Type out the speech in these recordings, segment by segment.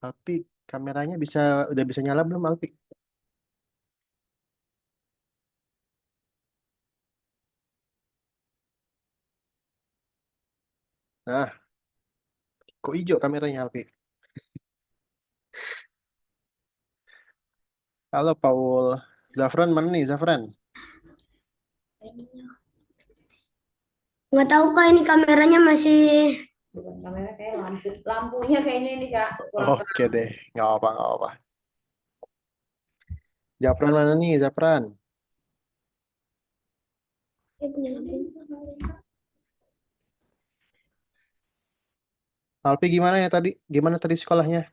Alpi, kameranya udah bisa nyala belum, Alpi? Nah, kok hijau kameranya, Alpi? Halo, Paul. Zafran mana nih, Zafran? Nggak tahu kak ini kameranya masih bukan kamera kayak lampunya kayaknya ini kak kurang Oke terang. deh, nggak apa, nggak apa. Zafran mana nih, Zafran? Punya lampu. Alpi gimana ya tadi? Gimana tadi sekolahnya?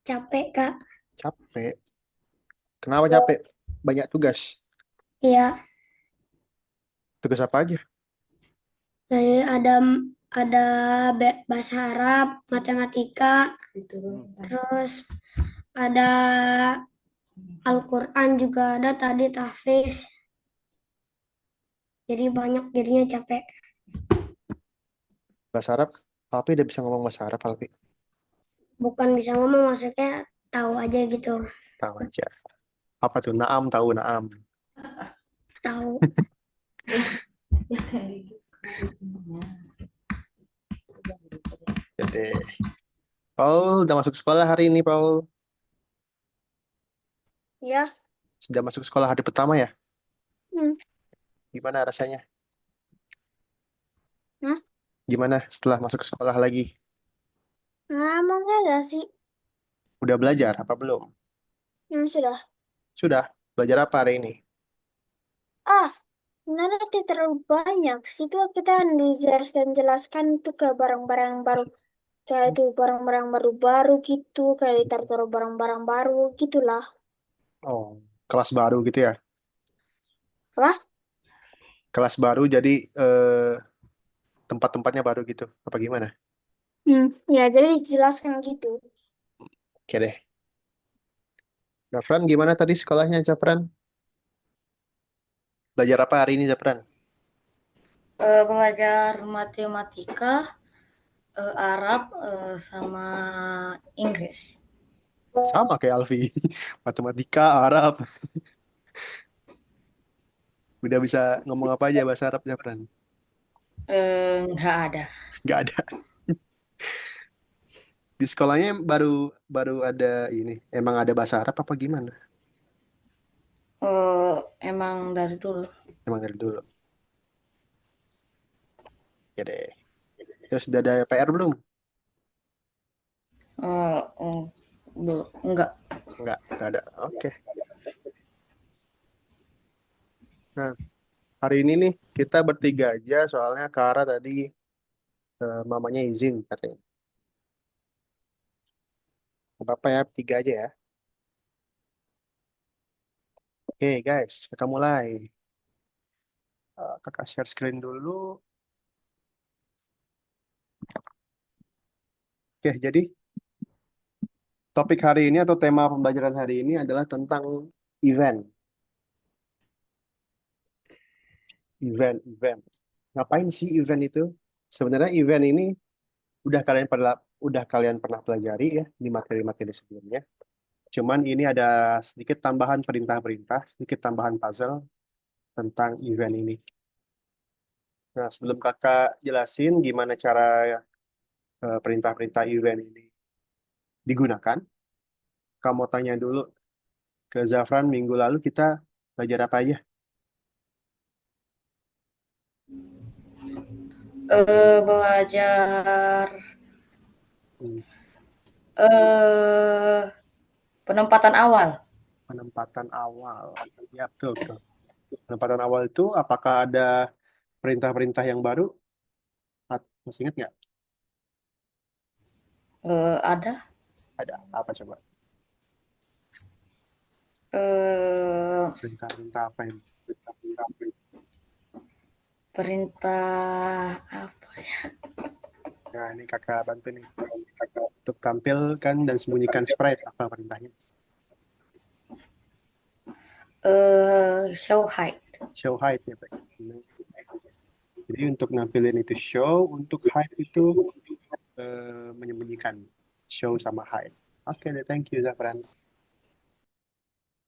Capek kak. Capek. Kenapa capek? Banyak tugas. Iya, Tugas apa aja? ada bahasa Arab, matematika, Hmm. terus ada Al-Quran juga ada tadi tahfiz. Jadi banyak jadinya capek. Bahasa Arab. Alpi udah bisa ngomong bahasa Arab, Alpi. Bukan bisa ngomong maksudnya tahu aja gitu. Tahu aja. Apa tuh? Naam, tahu Naam. Tahu. Jadi, Paul udah masuk sekolah hari ini, Paul. Ya. Sudah masuk sekolah hari pertama ya? Hmm. Gimana rasanya? Hah? Gimana setelah masuk sekolah lagi? Nah, mau nggak sih? Udah belajar apa belum? Sudah. Sudah. Belajar apa hari ini? Ah, sebenarnya tidak terlalu banyak sih. Itu kita dijelaskan itu ke barang-barang baru. Kayak itu barang-barang baru-baru gitu. Kayak taruh barang-barang baru gitulah. Oh, kelas baru gitu ya? Apa? Kelas baru jadi eh, tempat-tempatnya baru gitu. Apa gimana? Ya, jadi dijelaskan gitu. Oke deh. Zafran, gimana tadi sekolahnya, Zafran? Belajar apa hari ini, Zafran? Belajar matematika, Arab, sama Inggris. Sama kayak Alfi. Matematika, Arab. Udah bisa ngomong apa aja bahasa Arab, Zafran? Nggak ada. Nggak ada. Di sekolahnya baru baru ada ini. Emang ada bahasa Arab apa gimana? Emang dari dulu. Emang dari dulu. Ya deh. Terus udah ada PR belum? Eh, mm, enggak. Nggak ada. Oke. Nah, hari ini nih kita bertiga aja soalnya Kara tadi mamanya izin katanya. Nggak apa-apa ya, bertiga aja ya. Oke guys, kita mulai. Kakak share screen dulu. Oke, jadi topik hari ini atau tema pembelajaran hari ini adalah tentang event. Event. Ngapain sih event itu? Sebenarnya event ini udah kalian pernah pelajari ya di materi-materi sebelumnya. Cuman ini ada sedikit tambahan perintah-perintah, sedikit tambahan puzzle tentang event ini. Nah, sebelum kakak jelasin gimana cara perintah-perintah event ini digunakan, kamu mau tanya dulu ke Zafran minggu lalu kita belajar apa aja? Belajar Hmm, eh penempatan awal. penempatan awal. Ya, betul, betul. Penempatan awal itu apakah ada perintah-perintah yang baru? Masih ingat nggak? Ada Ada apa coba? eh Perintah-perintah apa ini? perintah apa ya? Nah, ini kakak bantu nih. Untuk tampilkan dan sembunyikan sprite apa perintahnya? Show height. Show height ya, Pak. Jadi untuk nampilin itu show, untuk height itu menyembunyikan show sama hide. Oke deh, thank you Zafran.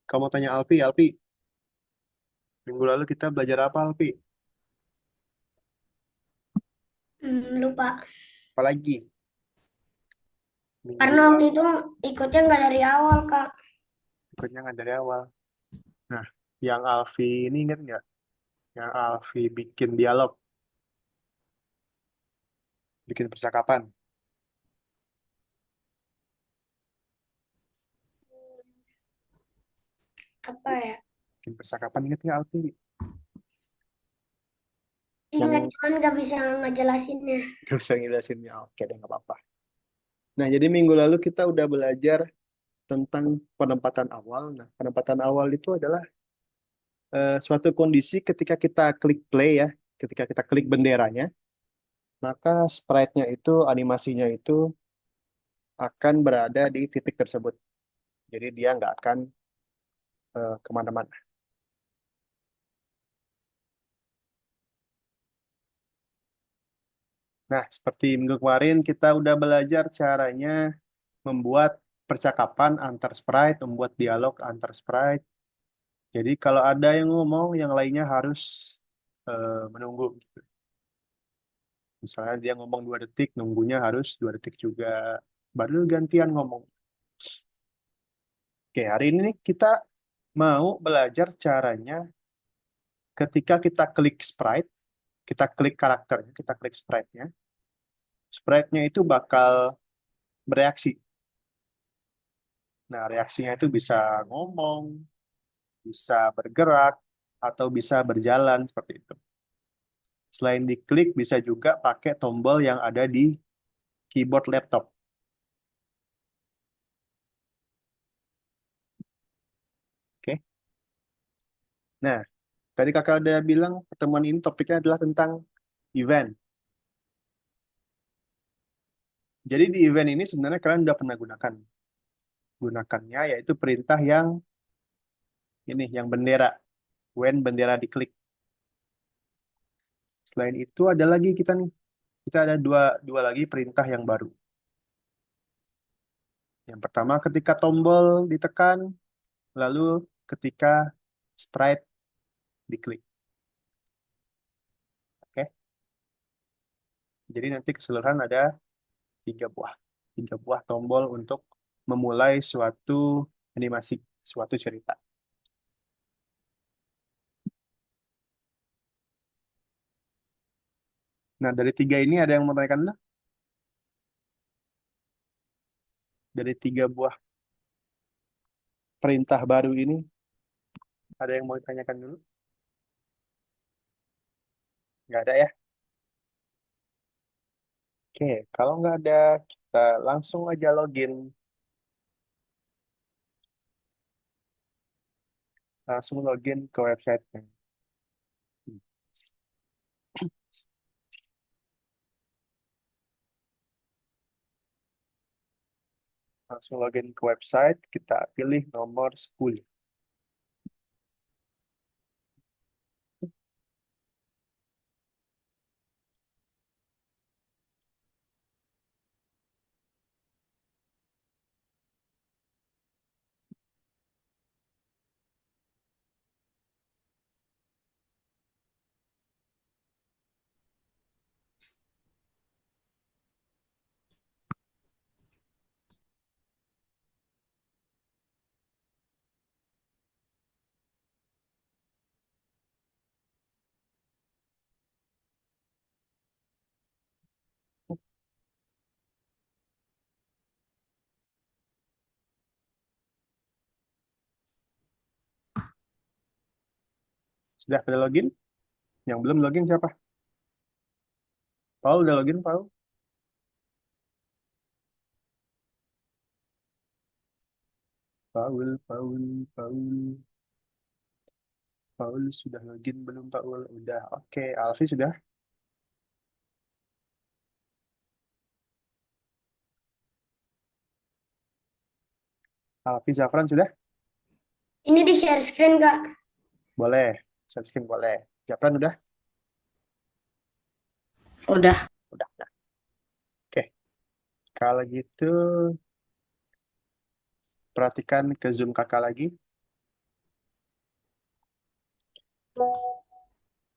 Kamu tanya Alfi, Alfi, minggu lalu kita belajar apa Alfi? Lupa. Apalagi minggu Karena waktu lalu itu ikutnya nggak dari awal, Kak. ikutnya nggak dari awal. Nah, yang Alfi ini ingat nggak? Yang Alfi bikin dialog, bikin percakapan. Apa ya? Bikin percakapan ingat nggak Alfi? Ingat, Yang cuman nggak bisa ngejelasinnya. gak usah ngelasinnya. Oke deh, nggak apa-apa. Nah, jadi minggu lalu kita udah belajar tentang penempatan awal. Nah, penempatan awal itu adalah suatu kondisi ketika kita klik play ya, ketika kita klik benderanya, maka sprite-nya itu, animasinya itu akan berada di titik tersebut. Jadi dia nggak akan kemana-mana. Nah, seperti minggu kemarin kita udah belajar caranya membuat percakapan antar sprite, membuat dialog antar sprite. Jadi kalau ada yang ngomong, yang lainnya harus menunggu. Misalnya dia ngomong 2 detik, nunggunya harus 2 detik juga. Baru gantian ngomong. Oke, hari ini nih kita mau belajar caranya ketika kita klik sprite, kita klik karakternya, kita klik sprite-nya. Sprite-nya itu bakal bereaksi. Nah, reaksinya itu bisa ngomong, bisa bergerak, atau bisa berjalan seperti itu. Selain diklik, bisa juga pakai tombol yang ada di keyboard laptop. Oke. Nah, tadi kakak udah bilang pertemuan ini topiknya adalah tentang event. Jadi di event ini sebenarnya kalian udah pernah gunakan. Gunakannya yaitu perintah yang ini, yang bendera. When bendera diklik. Selain itu ada lagi kita nih. Kita ada dua lagi perintah yang baru. Yang pertama ketika tombol ditekan, lalu ketika sprite diklik. Oke. Jadi nanti keseluruhan ada 3 buah. 3 buah tombol untuk memulai suatu animasi, suatu cerita. Nah, dari 3 ini ada yang mau tanyakan dulu? Dari 3 buah perintah baru ini, ada yang mau ditanyakan dulu? Nggak ada ya? Oke, kalau nggak ada, kita langsung aja login. Langsung login ke website-nya. Langsung login ke website, kita pilih nomor 10. Sudah pada login? Yang belum login siapa? Paul udah login, Paul? Paul, Paul, Paul. Paul sudah login belum, Paul? Udah, oke. Alfi sudah? Alfi Zafran sudah? Ini di share screen, Kak. Boleh. Subscribe boleh. Zafran udah? Udah. Udah. Oke. Kalau gitu, perhatikan ke Zoom kakak lagi.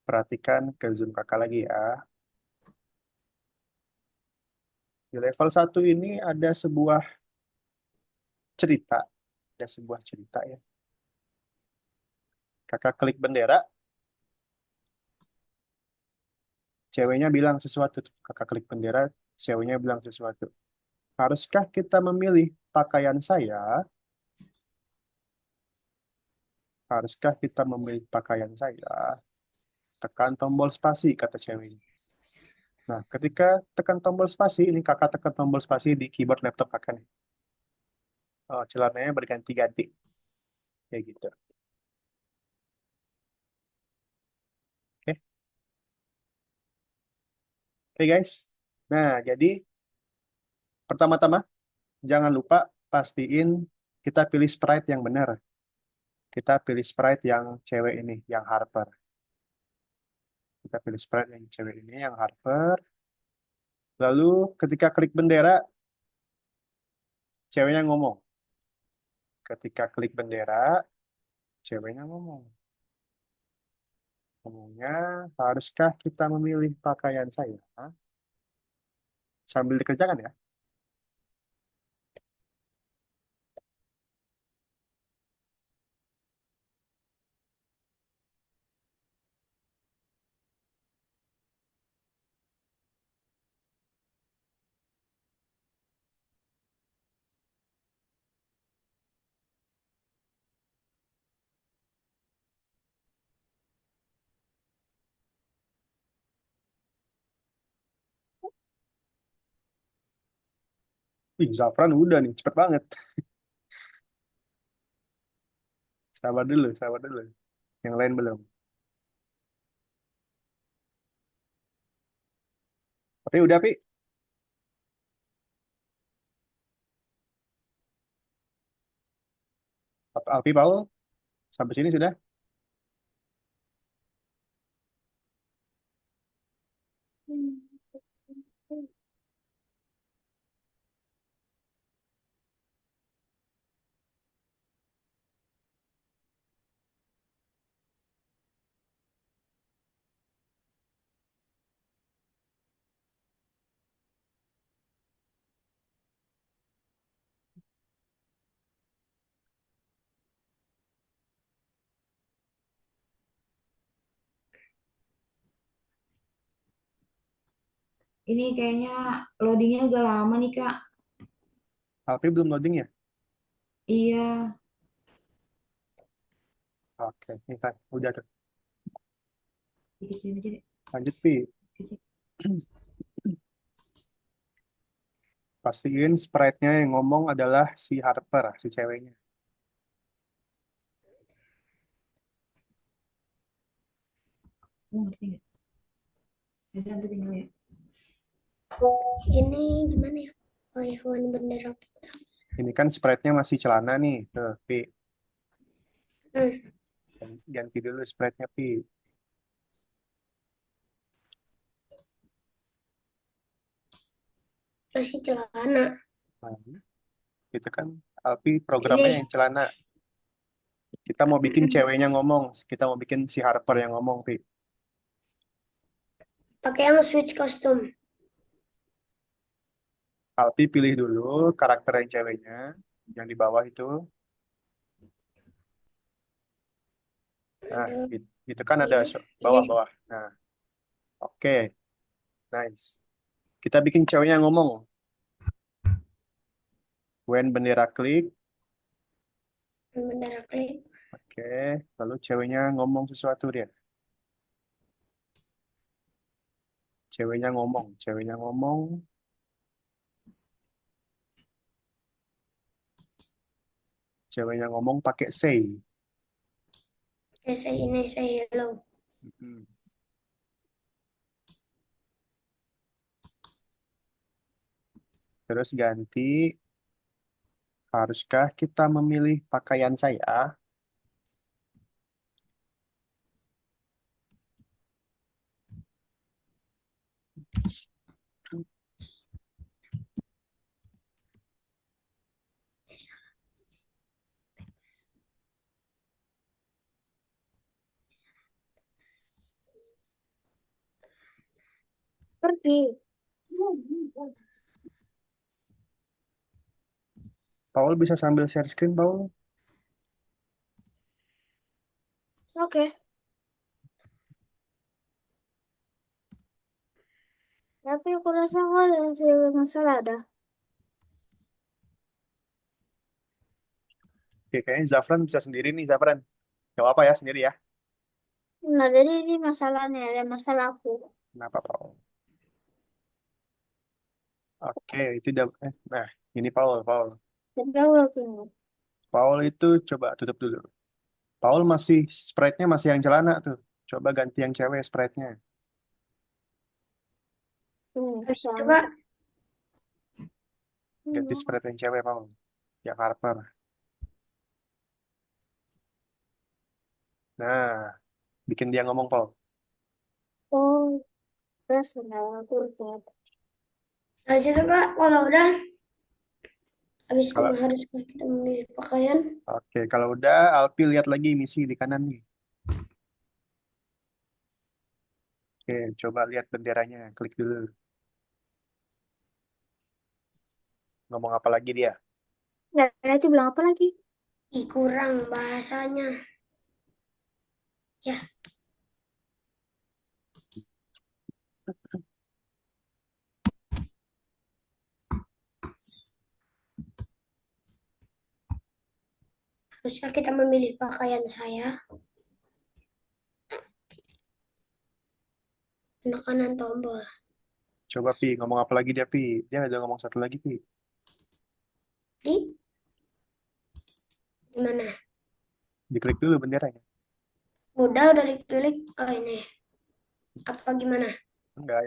Perhatikan ke Zoom kakak lagi ya. Di level 1 ini ada sebuah cerita. Ada sebuah cerita ya. Kakak klik bendera, ceweknya bilang sesuatu. Kakak klik bendera, ceweknya bilang sesuatu. Haruskah kita memilih pakaian saya? Haruskah kita memilih pakaian saya? Tekan tombol spasi, kata ceweknya. Nah, ketika tekan tombol spasi, ini kakak tekan tombol spasi di keyboard laptop kakak nih. Oh, celananya berganti-ganti. Kayak gitu. Oke, Oke, guys. Nah, jadi pertama-tama, jangan lupa pastiin kita pilih sprite yang benar. Kita pilih sprite yang cewek ini, yang Harper. Kita pilih sprite yang cewek ini, yang Harper. Lalu ketika klik bendera, ceweknya ngomong. Ketika klik bendera, ceweknya ngomong. Ngomongnya, haruskah kita memilih pakaian saya? Sambil dikerjakan ya. Ih, Zafran udah nih, cepet banget. Sabar dulu, sabar dulu. Yang lain belum. Tapi udah, Pi. Alpi, Paul, sampai sini sudah. Ini kayaknya loadingnya udah lama nih, Kak. Alpi belum loading ya? Iya, Oke, ini kan. Udah tuh. dikit aja deh. Lanjut, Pi. Dikit. Pastiin sprite-nya yang ngomong adalah si Harper, si ceweknya. Ngerti nggak? Jadi nanti tinggal ya. Ini gimana ya? Oh ya, hewan bendera. Ini kan sprite-nya masih celana nih. Tuh, Pi. Hmm, Ganti dulu sprite-nya, Pi. masih celana. Nah, itu kan Alpi programnya Ini yang celana. Kita mau bikin ceweknya ngomong. Kita mau bikin si Harper yang ngomong, Pi. pakai yang switch kostum. Alpi pilih dulu karakter yang ceweknya. Yang di bawah itu. Nah, Aduh, itu kan ada iya, ini bawah-bawah. Nah, oke. Nice. Kita bikin ceweknya ngomong. When bendera klik. bendera klik. Oke. Lalu ceweknya ngomong sesuatu dia. Ceweknya ngomong. Ceweknya ngomong. Ceweknya ngomong pakai say. Saya ini saya yellow. Mm-mm. Terus ganti. Haruskah kita memilih pakaian saya? Pi. Paul bisa sambil share screen, Paul? Oke. Tapi aku rasa nggak ada masalah ada. Oke, kayaknya Zafran bisa sendiri nih, Zafran. Gak apa ya, sendiri ya. Nah, jadi ini masalahnya, ada masalah aku. Kenapa, Paul? Oke, itu udah. Nah, ini Paul, Paul. Tapi aku lagi ingat. Paul itu coba tutup dulu. Paul masih sprite-nya masih yang celana tuh. Coba ganti yang cewek sprite-nya. Habis itu Sama. Kak, Ganti sprite yang cewek, Paul. Yang Harper. Nah, bikin dia ngomong, Paul. Oh, terus kenal aku ingat. habis itu Kak, kalau udah, habis itu Kalau harus kita memilih pakaian. Oke, kalau udah, Alpi lihat lagi misi di kanan nih. Oke, coba lihat benderanya. Klik dulu. Ngomong apa lagi dia? Nggak, itu bilang apa lagi? Ih, kurang bahasanya. Ya, haruskah kita memilih pakaian saya? Penekanan tombol. Coba, Pi. Ngomong apa lagi dia, Pi? Dia ada ngomong satu lagi, Pi. Di mana? Diklik dulu benderanya. Udah diklik. Oh ini. Apa gimana? Enggak,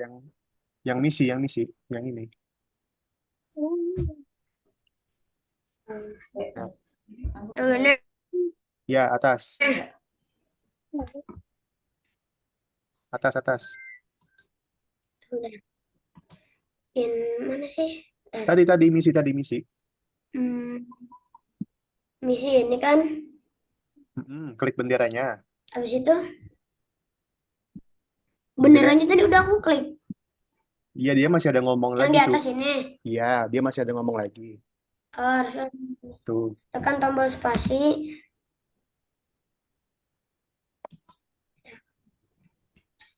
yang misi, yang ini. Nah, Yang mana? ya, atas. Atas. Udah. Yang mana sih? Tadi misi. Hmm, misi ini kan. Klik benderanya. Habis itu Bendera. benerannya tadi udah aku klik. Iya, dia masih ada ngomong Yang lagi di tuh. atas ini. Iya, dia masih ada ngomong lagi. Oh, harus Tuh. tekan tombol spasi.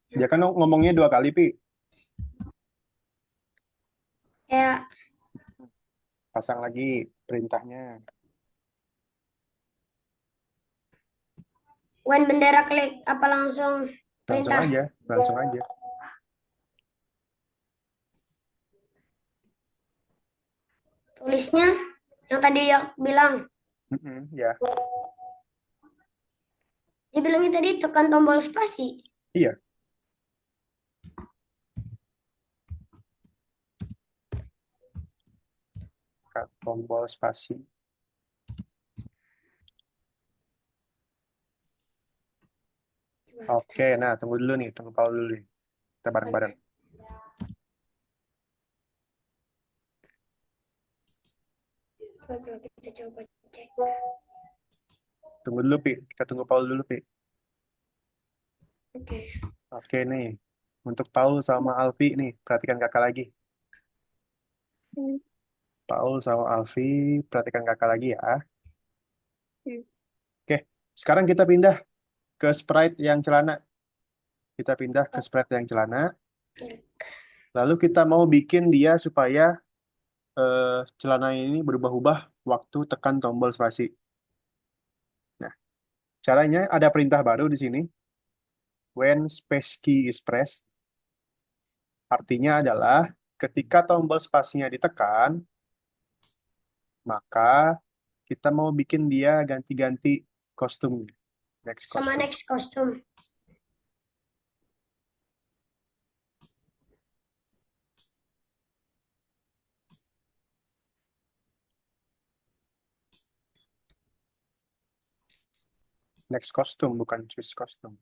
Dia kan ngomongnya 2 kali, Pi. Kayak Pasang lagi perintahnya. when bendera klik apa langsung Langsung perintah? aja. Tulisnya yang tadi dia bilang. Ya, Dia bilangnya tadi tekan tombol spasi. iya. Tekan tombol spasi. Oke, nah tunggu dulu nih, tunggu Paul dulu nih. Kita bareng-bareng. Kita coba cek. Tunggu dulu, Pi. Kita tunggu Paul dulu, Pi. Oke. Oke nih, untuk Paul sama Alfi nih, perhatikan kakak lagi. Paul sama Alfi, perhatikan kakak lagi ya. Oke, sekarang kita pindah ke sprite yang celana. Kita pindah ke sprite yang celana. Lalu kita mau bikin dia supaya celana ini berubah-ubah waktu tekan tombol spasi. Nah, caranya ada perintah baru di sini. When space key is pressed, artinya adalah ketika tombol spasinya ditekan, maka kita mau bikin dia ganti-ganti kostum. Sama next kostum. Next kostum, bukan choose kostum.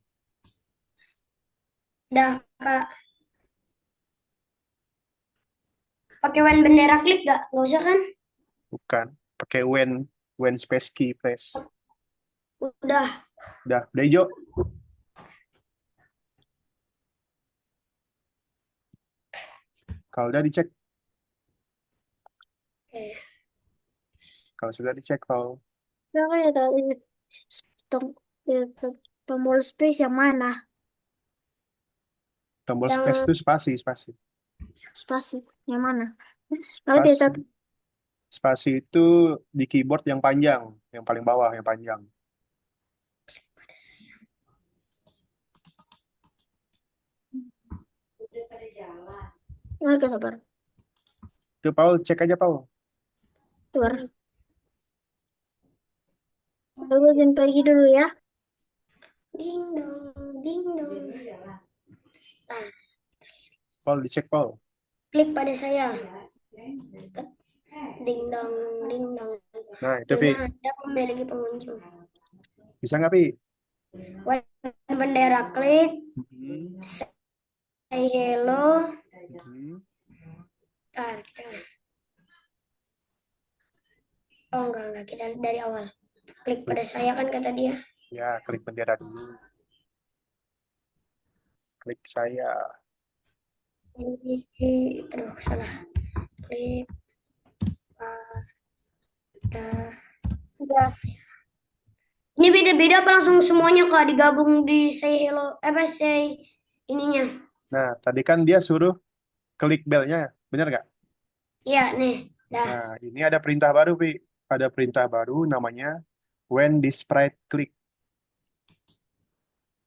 Udah, Kak. Pakai when bendera klik gak? Gak usah kan? Bukan. Pakai when space key press. Udah. Udah hijau. Kalau udah dicek, Oke. kalau sudah dicek, Paul. Ya kayak tadi tombol space yang mana? Tombol Yang space itu spasi, spasi. Spasi yang mana? Ngerti Spasi, tadi. spasi itu di keyboard yang panjang, yang paling bawah yang panjang. Udah pada jalan. Oke, sabar. Itu Paul, cek aja Paul. Sabar. Aku izin pergi dulu ya. ding dong, ding dong. Udah jalan. Ah, Paul, dicek Paul. klik pada saya. Ya. Ding dong, ding dong. Nah, itu Pi. Zona Anda memiliki pengunjung. Bisa nggak Pi? When bendera klik, Hmm. say hello. Hmm. Tar, tar. Oh enggak, kita dari awal. Klik pada saya kan kata dia. Ya, klik bendera dulu. Klik saya. Aduh, salah. Klik pada. Udah. Ini beda-beda apa langsung semuanya Kak digabung di say hello say ininya. Nah, tadi kan dia suruh klik belnya, bener nggak? Iya nih. Dah. Nah, ini ada perintah baru Pi. Ada perintah baru namanya when this sprite click.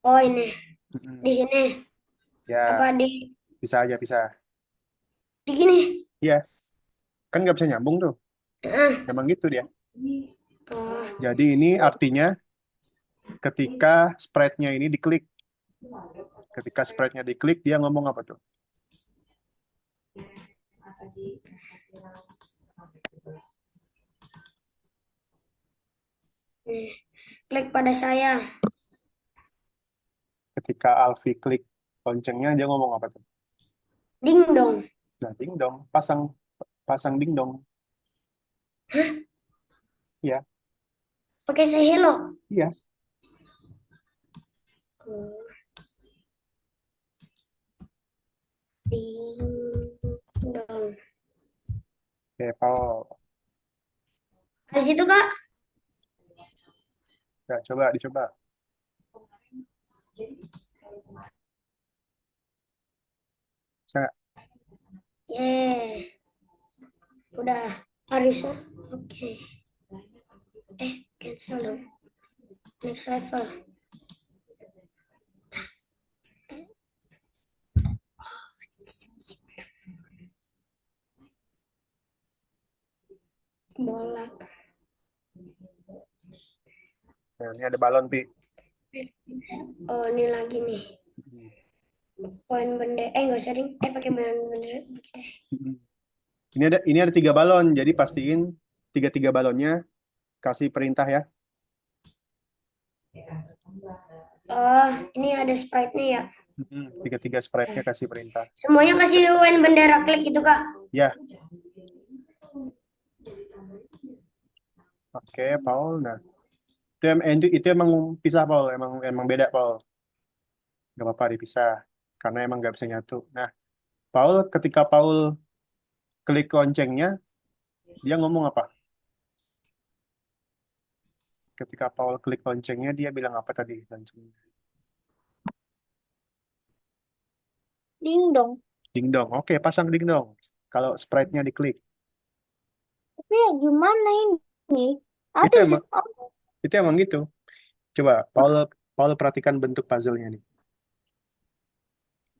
Oh ini Hmm. di sini. Ya, Apa di bisa aja bisa. gini? Iya, kan nggak bisa nyambung tuh. Ah. Emang gitu dia. Oh, Jadi ini artinya ketika sprite-nya ini diklik. Ketika sprite-nya diklik, dia ngomong apa tuh? nih. Klik pada saya. Ketika Alfi klik loncengnya, dia ngomong apa tuh? Ding dong. Nah, ding dong, pasang pasang ding dong. Iya, Pakai say hello. iya. Oh. Ding dong. Oke, Paul. Habis itu Kak, Ya, coba dicoba. Bisa nggak? yeah. Udah. Arisa. Oke. Cancel dong. Next level. Bola. Nah, ini ada balon, Pi. Oh ini lagi nih. Poin bendera. Nggak usah ding. Pakai bendera. Ini ada 3 balon, jadi pastiin tiga balonnya kasih perintah ya. Oh ini ada sprite-nya ya. Tiga sprite-nya kasih perintah. Semuanya kasih when bendera klik gitu Kak. Ya. Oke, Paul. Nah, itu emang pisah, Paul. Emang beda, Paul. Nggak apa-apa dipisah, karena emang nggak bisa nyatu. Nah, Paul, ketika Paul klik loncengnya, dia ngomong apa? Ketika Paul klik loncengnya, dia bilang apa tadi? Loncengnya. Ding dong. Ding dong. Oke, pasang ding dong. Kalau sprite-nya diklik. Tapi ya gimana ini? Itu Ada emang, itu emang gitu. Coba, Paul perhatikan bentuk puzzle-nya nih.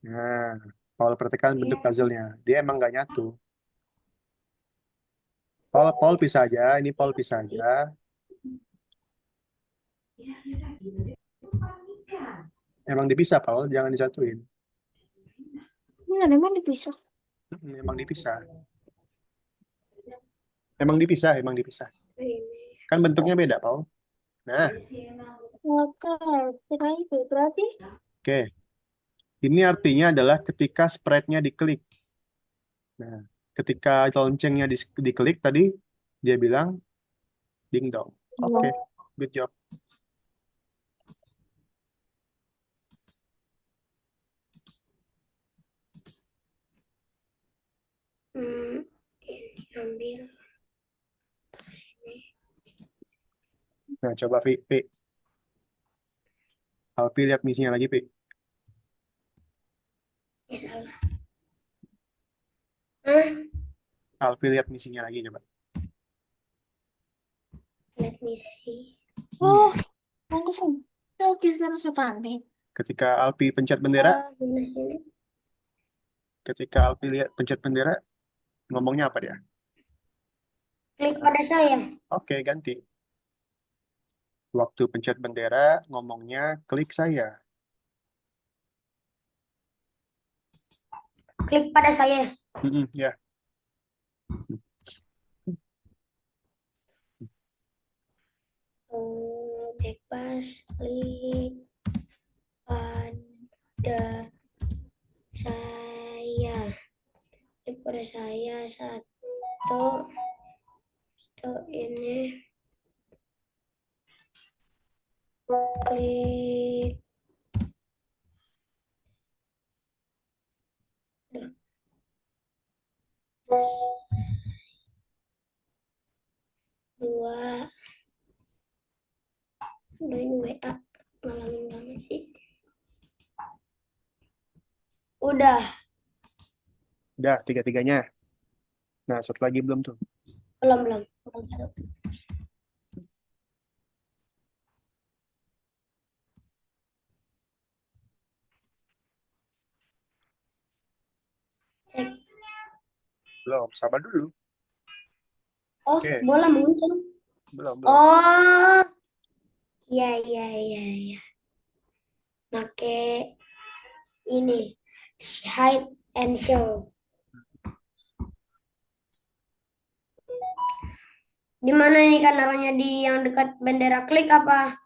Nah, Paul perhatikan bentuk puzzle-nya. Dia emang nggak nyatu. Paul pisah aja. Ini Paul pisah aja. Emang dipisah, Paul. Jangan disatuin. emang dipisah. Emang dipisah. Emang dipisah. Kan bentuknya beda, Paul. Nah, Oke, kita itu berarti oke. Ini artinya adalah ketika sprite-nya diklik. Nah, ketika loncengnya diklik tadi, dia bilang ding dong. Oke, good job. ambil terus ini. Nah, coba Pi. Alpi lihat misinya lagi, Pi. Ya salah. Hah? Alpi lihat misinya lagi, coba. Let me see. Oh, langsung. Oke, sekarang saya panik. Ketika Alpi pencet bendera, Mana sini? ketika Alpi lihat pencet bendera, ngomongnya apa dia? Klik pada saya. Oke, ganti. Waktu pencet bendera, ngomongnya klik saya. Klik pada saya. Ya. Bebas klik pada saya. Klik pada saya satu ini klik dua ini WA ngalangin banget sih. Udah Tiga-tiganya. Nah, satu lagi belum tuh. belum. Cek. Belum, sabar dulu. Oh, Oke. bola muncul. Belum. Oh, ya. Pakai ini hide and show. Di mana nih kan naruhnya, di yang dekat bendera klik apa?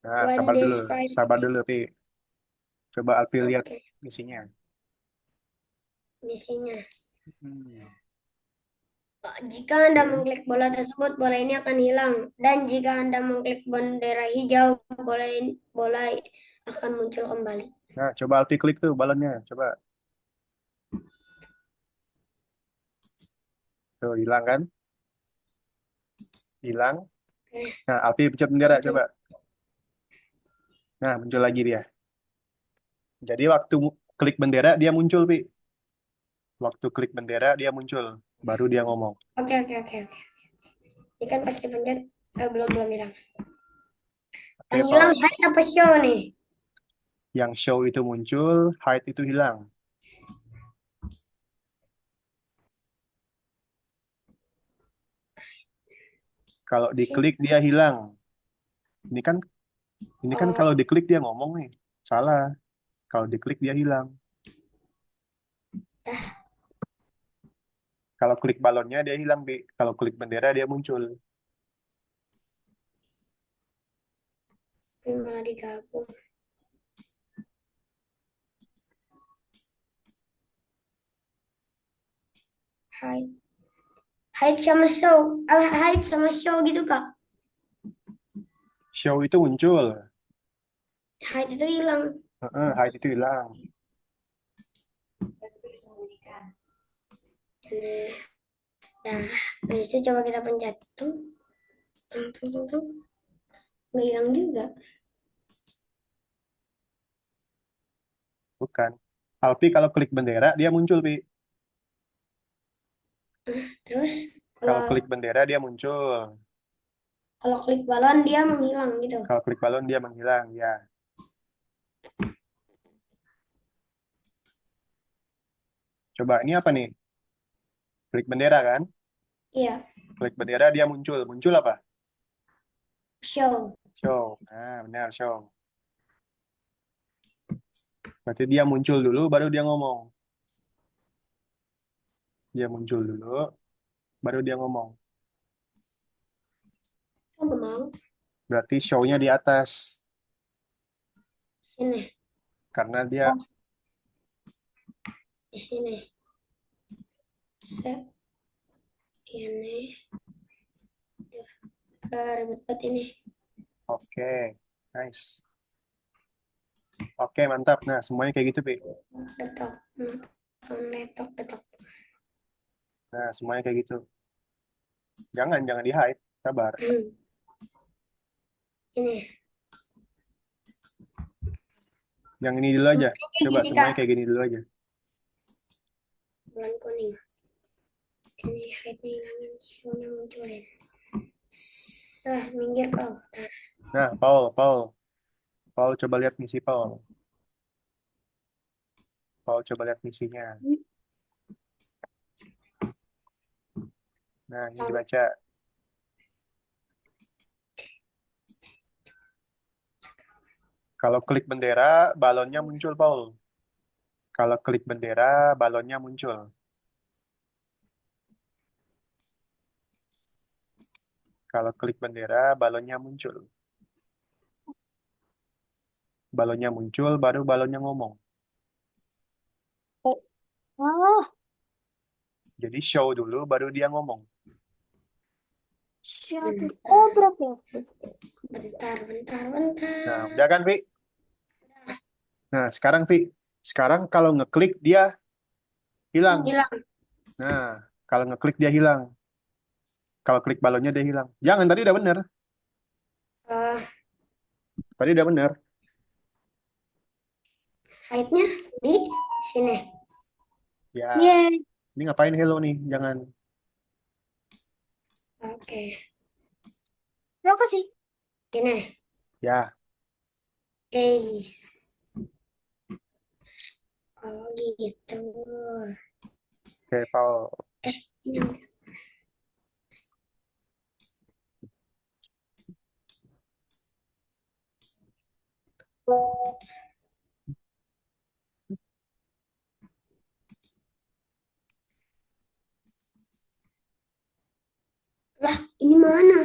Nah, When sabar this dulu. price- Sabar dulu, Pi. Coba Alpi lihat Oke, misinya. misinya. Hmm. Jika Anda Oke. mengklik bola tersebut, bola ini akan hilang. Dan jika Anda mengklik bendera hijau, bola akan muncul kembali. Nah, coba Alpi klik tuh balonnya. Coba. Tuh, hilang kan? Hilang. Oke. Nah, Alpi pencet bendera, Situ. coba. Nah, muncul lagi dia. Jadi waktu klik bendera, dia muncul, Pi. Waktu klik bendera, dia muncul. Baru dia ngomong. Oke. Ini kan pasti pencet. Belum hilang. Oke, Yang hilang hide apa show nih? yang show itu muncul, hide itu hilang. Kalau diklik dia hilang. Ini kan kalau diklik dia ngomong nih. Salah. Kalau diklik dia hilang. Kalau klik balonnya dia hilang, Bi. Kalau klik bendera dia muncul. Ini malah digabung. Hide sama show. Hide sama show gitu, Kak. Show itu muncul. Hide itu hilang. Hide itu hilang. Nah, habis itu coba kita pencet. Nggak hilang juga. Bukan. Alpi kalau klik bendera dia muncul, Pi. Terus Kalau klik bendera dia muncul. kalau klik balon dia menghilang gitu. Kalau klik balon dia menghilang, ya. Coba ini apa nih? Klik bendera kan? Iya, Klik bendera dia muncul. Muncul apa? show. Show. Nah, benar, show. Berarti dia muncul dulu, baru dia ngomong. Dia muncul dulu, baru dia ngomong. Oh, nggak mau. Berarti show-nya di atas. Sini. Karena dia Oh, di sini. Set. Ini. Ribet banget ini. Oke, nice. Oke, mantap. Nah, semuanya kayak gitu, Pi. Detok. Detok. Nah, semuanya kayak gitu. Jangan di hide. Sabar. Ini Yang ini dulu aja. semuanya kayak Coba gini semuanya Kak. kayak gini dulu aja. Bulan kuning. Ini hide-nya hilangin, show-nya munculin. Minggir kau. Nah, Paul coba lihat misi Paul. Paul coba lihat misinya. Nah, ini dibaca. Kalau klik bendera, balonnya muncul, Paul. Kalau klik bendera, balonnya muncul. Kalau klik bendera, balonnya muncul. Balonnya muncul, baru balonnya ngomong. Oh, Jadi show dulu, baru dia ngomong. siapa? Oh, berarti aku. Bentar. Nah, udah kan, Vi? Nah, sekarang, Vi. Sekarang kalau ngeklik, dia hilang. Hilang. Nah, kalau ngeklik, dia hilang. Kalau klik balonnya, dia hilang. Jangan, tadi udah bener. Eh, Tadi udah bener. hide-nya di sini. Ya, Yeay. ini ngapain hello nih? Jangan. Oke. Terima kasih. Ini. Ya, Guys. Oh gitu. oke, Paul. Ini. Lah, ini mana?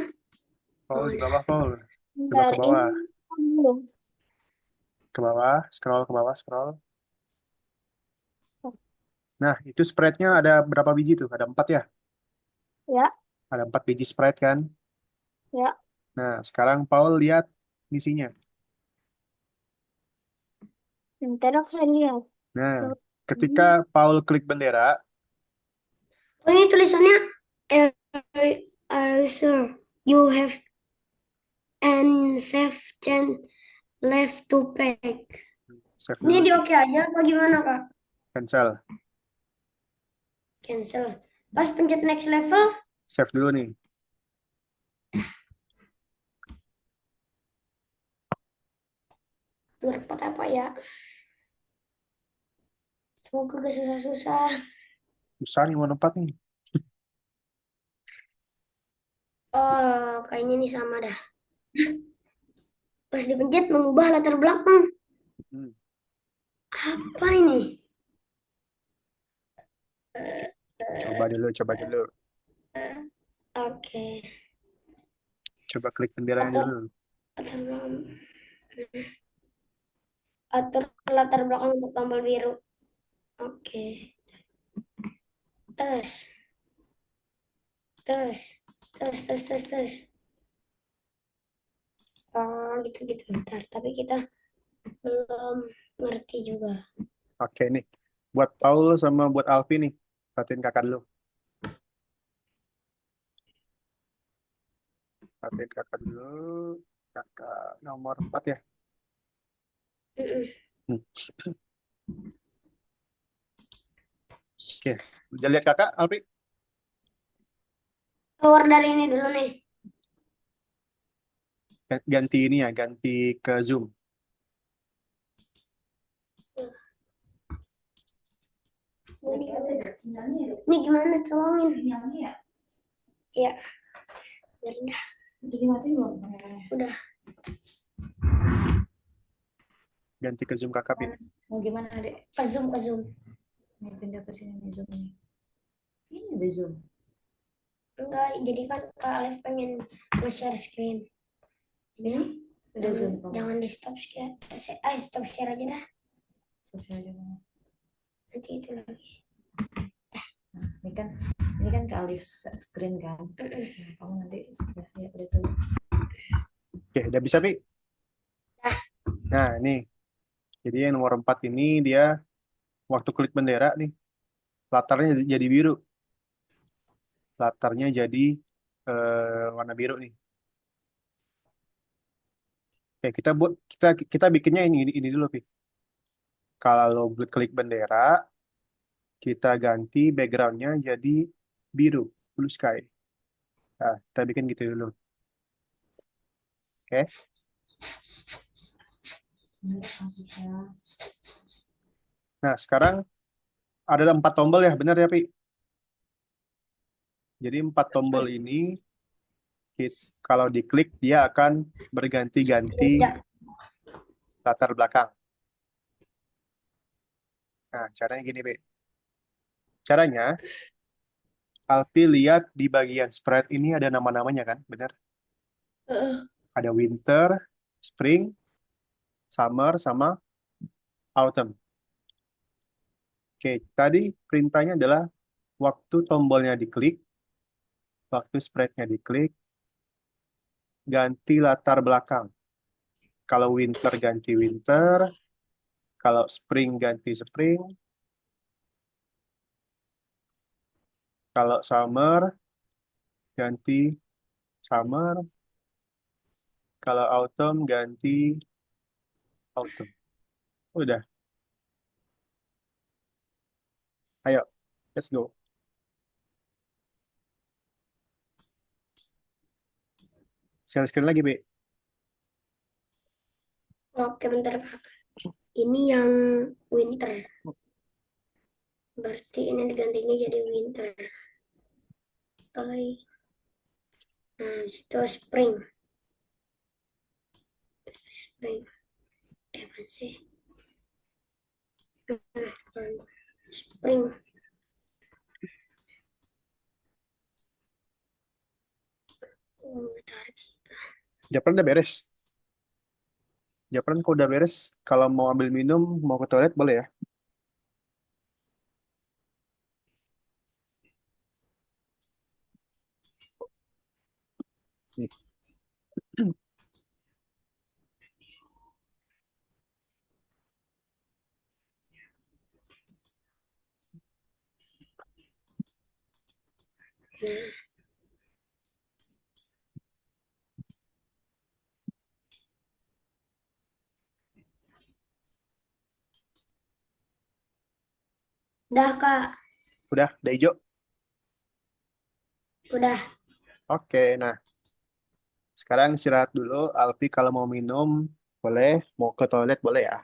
Paul di bawah, Paul. Coba Bentar, ke bawah. ini belum. Ke bawah, scroll ke bawah, scroll. Nah, itu sprite-nya ada berapa biji tuh? Ada 4 ya? Ya, Ada 4 biji sprite kan? ya. Nah, sekarang Paul lihat misinya. Bentar aku saya lihat. Nah, ketika Paul klik bendera, Oh, ini tulisannya are you sure you have and save change left to pack. save Ini dulu, di oke aja apa gimana Kak? cancel. Cancel. Pas pencet next level, Save dulu nih. repot apa ya? Semoga gak susah-susah. Susah nih mau tempat nih. Oh, kayaknya ini sama dah. Pas dipencet mengubah latar belakang. Hmm. Apa ini? Coba dulu. Oke. Coba klik benderanya Atur, dulu. atur belakang. Atur latar belakang untuk tombol biru. Oke. Terus. Oh, gitu-gitu. Ntar, tapi kita belum ngerti juga. Oke nih. Buat Paul sama buat Alfi nih. Perhatiin kakak dulu. Perhatiin kakak dulu. Kakak nomor 4 ya. Mm-mm. Hmm. Oke. Udah lihat kakak, Alfi? Keluar dari ini dulu nih. Ganti ini ya, ganti ke Zoom. Ini gimana tolongin? Sinyalnya ya? Ya. Biar dah. Udah dimatiin belum? Udah. Ganti ke Zoom kakak, Pin. Mau gimana, Dek? Ke zoom. Ini pindah ke sini nih Zoom ini. Ini ada Zoom. Enggak, jadi kan Kak Alif pengen nge-share screen. Jadi Ada Zoom. jangan di stop share. Stop share aja dah. Subscribe aja Bang. Nanti itu lagi. Nah, ini kan ke Alif screen kan. Nah, kamu nanti sudah lihat udah tuh. Oke, udah bisa, Pi? Nah, nih. Jadi yang nomor 4 ini dia waktu klik bendera nih, latarnya jadi biru. latarnya jadi warna biru nih. Oke, kita bikinnya ini dulu, Pi. Kalau klik bendera, kita ganti backgroundnya jadi biru, blue sky. Nah, kita bikin gitu dulu. Oke, nah sekarang ada 4 tombol ya, benar ya, Pi? Jadi 4 tombol ini, kalau diklik, dia akan berganti-ganti Beda. latar belakang. Nah, caranya gini, Pi. Caranya, Alpi lihat di bagian sprite ini ada nama-namanya kan, benar? Ada winter, spring, summer, sama autumn. Oke, tadi perintahnya adalah waktu tombolnya diklik, waktu sprite-nya diklik, ganti latar belakang. Kalau winter ganti winter, kalau spring ganti spring, kalau summer ganti summer, kalau autumn ganti autumn. Udah, ayo, let's go. Share screen lagi, Bi. Oke, bentar, Kak. Ini yang winter. Berarti ini digantinya jadi winter. Oke. Nah, itu spring. Spring. Apa sih? Spring. Tarik. Japran udah beres. Japran kok udah beres, kalau mau ambil minum, mau ke toilet boleh ya? Nih. Udah, Kak. Udah hijau. Udah. Oke, nah sekarang istirahat dulu. Alpi kalau mau minum boleh, mau ke toilet boleh ya.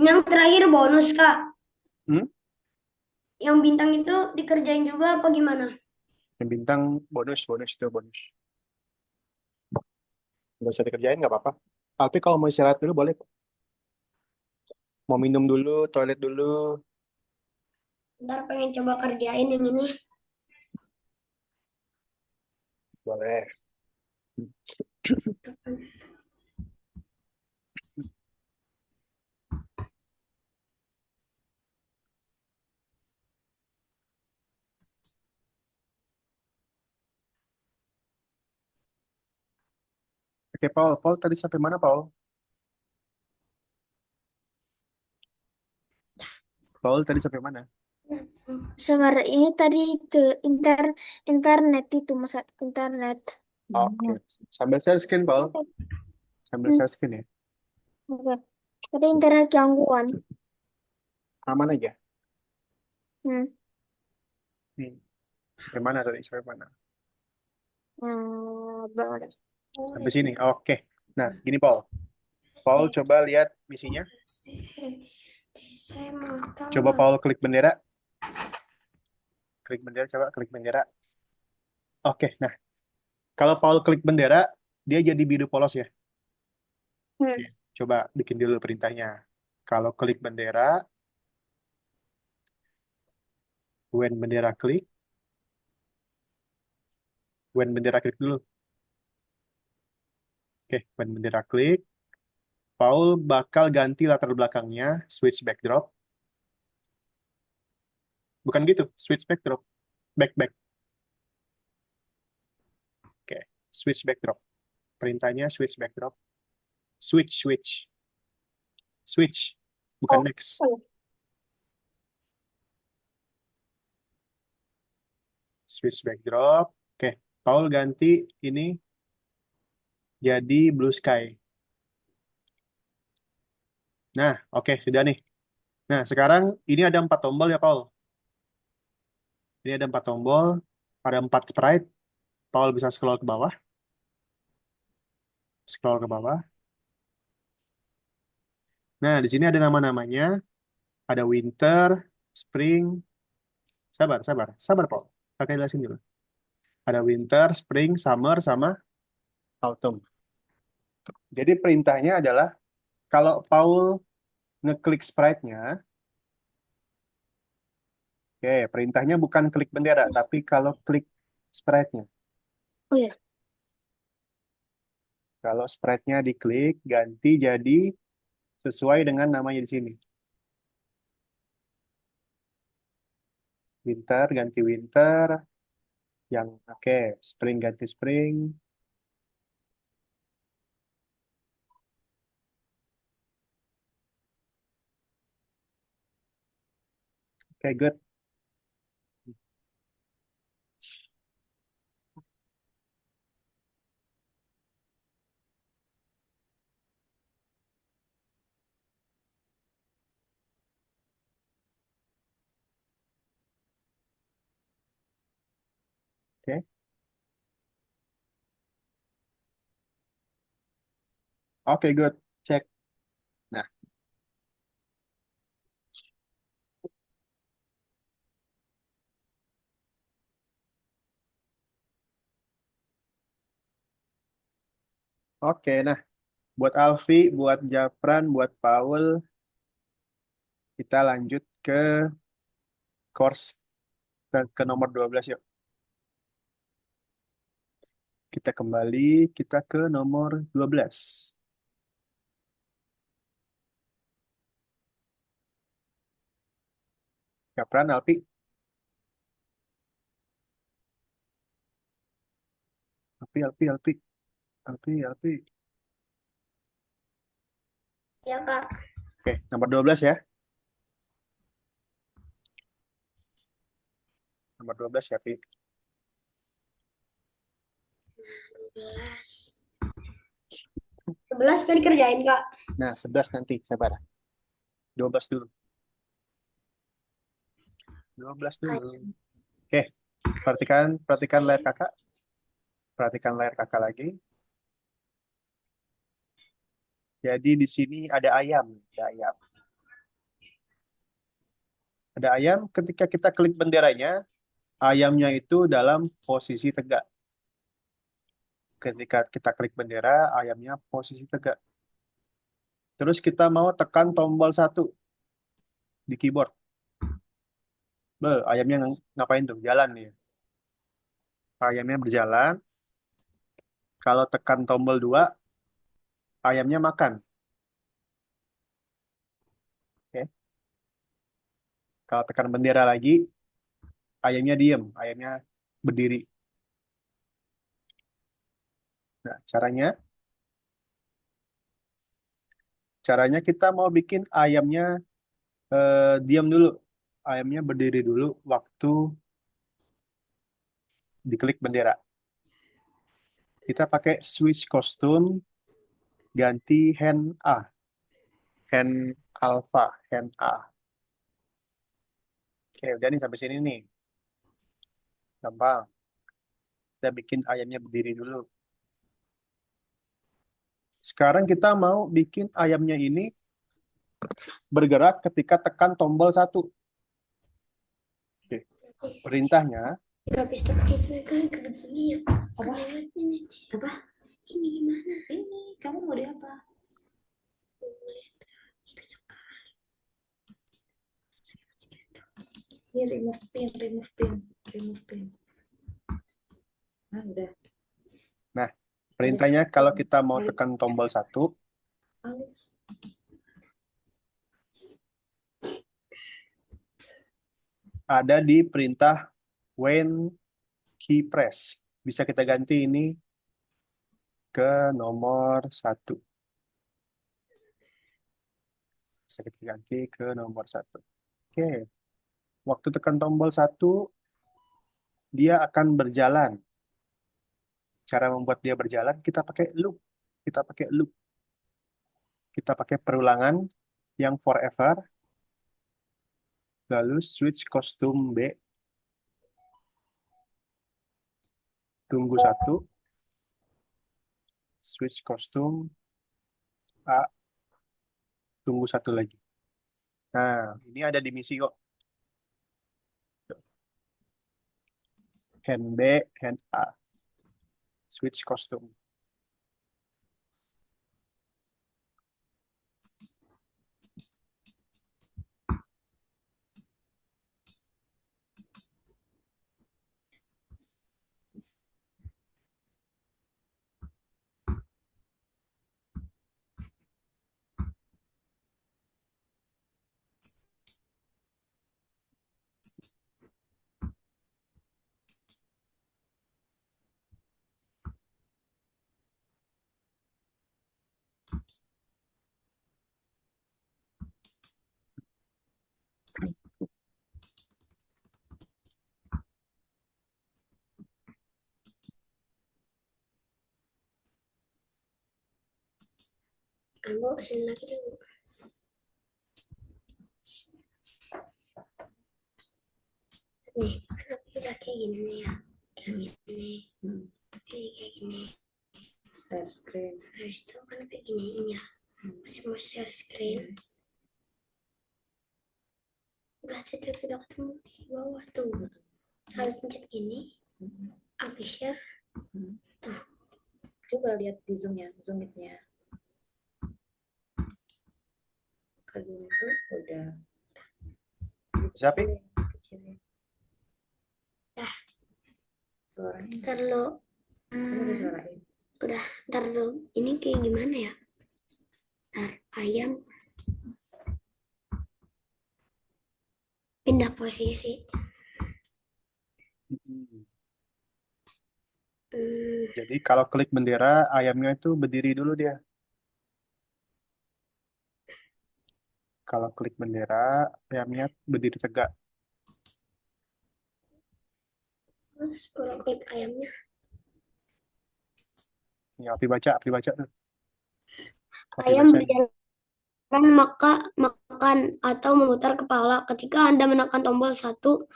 Yang terakhir bonus, Kak. Hmm? Yang bintang itu dikerjain juga apa gimana? Yang bintang bonus itu bonus. Nggak usah dikerjain nggak apa-apa. Alpi kalau mau istirahat dulu boleh kok. Mau minum dulu, toilet dulu, Ntar pengen coba kerjain yang ini. boleh. Oke, Paul. Paul tadi sampai mana, Paul? Paul tadi sampai mana? Sebenarnya ini tadi itu internet itu masa internet. Oke. Sambil share screen, Paul. Sambil Hmm, share screen ya. oke. Tadi internet gangguan. Aman aja. Hmm. Nih. Sampai mana tadi? Sampai mana? Boleh. Sampai sini. Oke. Nah, gini, Paul. Paul coba lihat misinya. Saya mau tahu. Coba Paul klik bendera. Klik bendera, coba klik bendera. Oke, nah. Kalau Paul klik bendera, dia jadi biru polos ya. Hmm. Oke. Coba bikin dulu perintahnya. Kalau klik bendera, when bendera klik dulu. Oke, when bendera klik, Paul bakal ganti latar belakangnya, switch backdrop. Bukan gitu, switch backdrop. Back. Oke, switch backdrop. Perintahnya switch backdrop. Switch. Bukan Oh, next. oh ya. Switch backdrop. Oke, Paul ganti ini jadi blue sky. Nah, oke, sudah nih. Nah, sekarang ini ada 4 tombol ya, Paul. Ini ada 4 tombol, ada 4 sprite. Paul bisa scroll ke bawah. Nah, di sini ada nama-namanya. Ada winter, spring. Sabar, Paul. Pakai jelasin dulu. Ada winter, spring, summer, sama autumn. Jadi perintahnya adalah kalau Paul ngeklik sprite-nya, oke, perintahnya bukan klik bendera, tapi kalau klik sprite-nya. Oh ya. Kalau sprite-nya diklik, ganti jadi sesuai dengan namanya di sini. Winter ganti winter, yang oke, spring ganti spring. Oke, good. Oke. Oke, good. Cek. Nah, oke. Nah, buat Alfi, buat Japran, buat Paul, kita lanjut ke course ke nomor 12 yuk. Kita kembali, kita ke nomor 12. Japran, Alfi. Alfi. Ya, Kak. Oke, nomor 12 ya. Nomor 12 ya, Pi. 11 kan dikerjain, Kak. Nah, 11 nanti, sabar. 12 dulu. 12 dulu. Oke, perhatikan layar kakak. Perhatikan layar kakak lagi. Jadi di sini ada ayam. Ada ayam, ketika kita klik benderanya, ayamnya itu dalam posisi tegak. Ketika kita klik bendera, ayamnya posisi tegak. Terus kita mau tekan tombol 1 di keyboard. Ayamnya ngapain tuh? Jalan nih. Ayamnya berjalan. Kalau tekan tombol 2, ayamnya makan. Oke. Kalau tekan bendera lagi, ayamnya diem, ayamnya berdiri. Nah, caranya kita mau bikin ayamnya diam dulu. Ayamnya berdiri dulu waktu diklik bendera. Kita pakai switch kostum, ganti hand A. Hand alpha, hand A. Oke, udah nih sampai sini nih. Gampang. Kita bikin ayamnya berdiri dulu. Sekarang kita mau bikin ayamnya ini bergerak ketika tekan tombol 1. Oke. Perintahnya, Grafis gitu ya, Kak. Apa? Ini Apa? ini gimana? Ini kamu mau di apa? remove pin, remove pin, remove pin. Nah, udah. Nah, perintahnya kalau kita mau tekan tombol 1, Alif. ada di perintah when key press. Bisa kita ganti ini ke nomor 1. Bisa kita ganti ke nomor 1. Oke. Waktu tekan tombol 1, dia akan berjalan. Cara membuat dia berjalan, kita pakai loop. Kita pakai loop. Kita pakai perulangan yang forever. Lalu switch kostum B. Tunggu 1. Switch kostum A. Tunggu 1 lagi. Nah, ini ada di misi kok. Hand B, hand A. Switch kostum. Ambo sini lagi dulu. Nih, kenapa kita kayak gini nih ya? Kayak gini. Kayak gini. Share screen. Habis itu kenapa giniin ya? Masih mau share screen. Udah ketemu di bawah tuh. Habis pencet gini, habis share. Coba lihat di zoomnya, zoom it-nya. Kalau itu udah. Siapa? Kecilin. Suaranya. Ntar lo, Udah suarain. ntar lo, ini kayak gimana ya? Ntar ayam pindah posisi. Jadi kalau klik bendera, ayamnya itu berdiri dulu dia. Kalau klik bendera, ayamnya berdiri tegak. Terus kalau klik ayamnya, Ya, api baca tuh. Api ayam baca. berjalan maka makan atau memutar kepala. Ketika Anda menekan tombol 1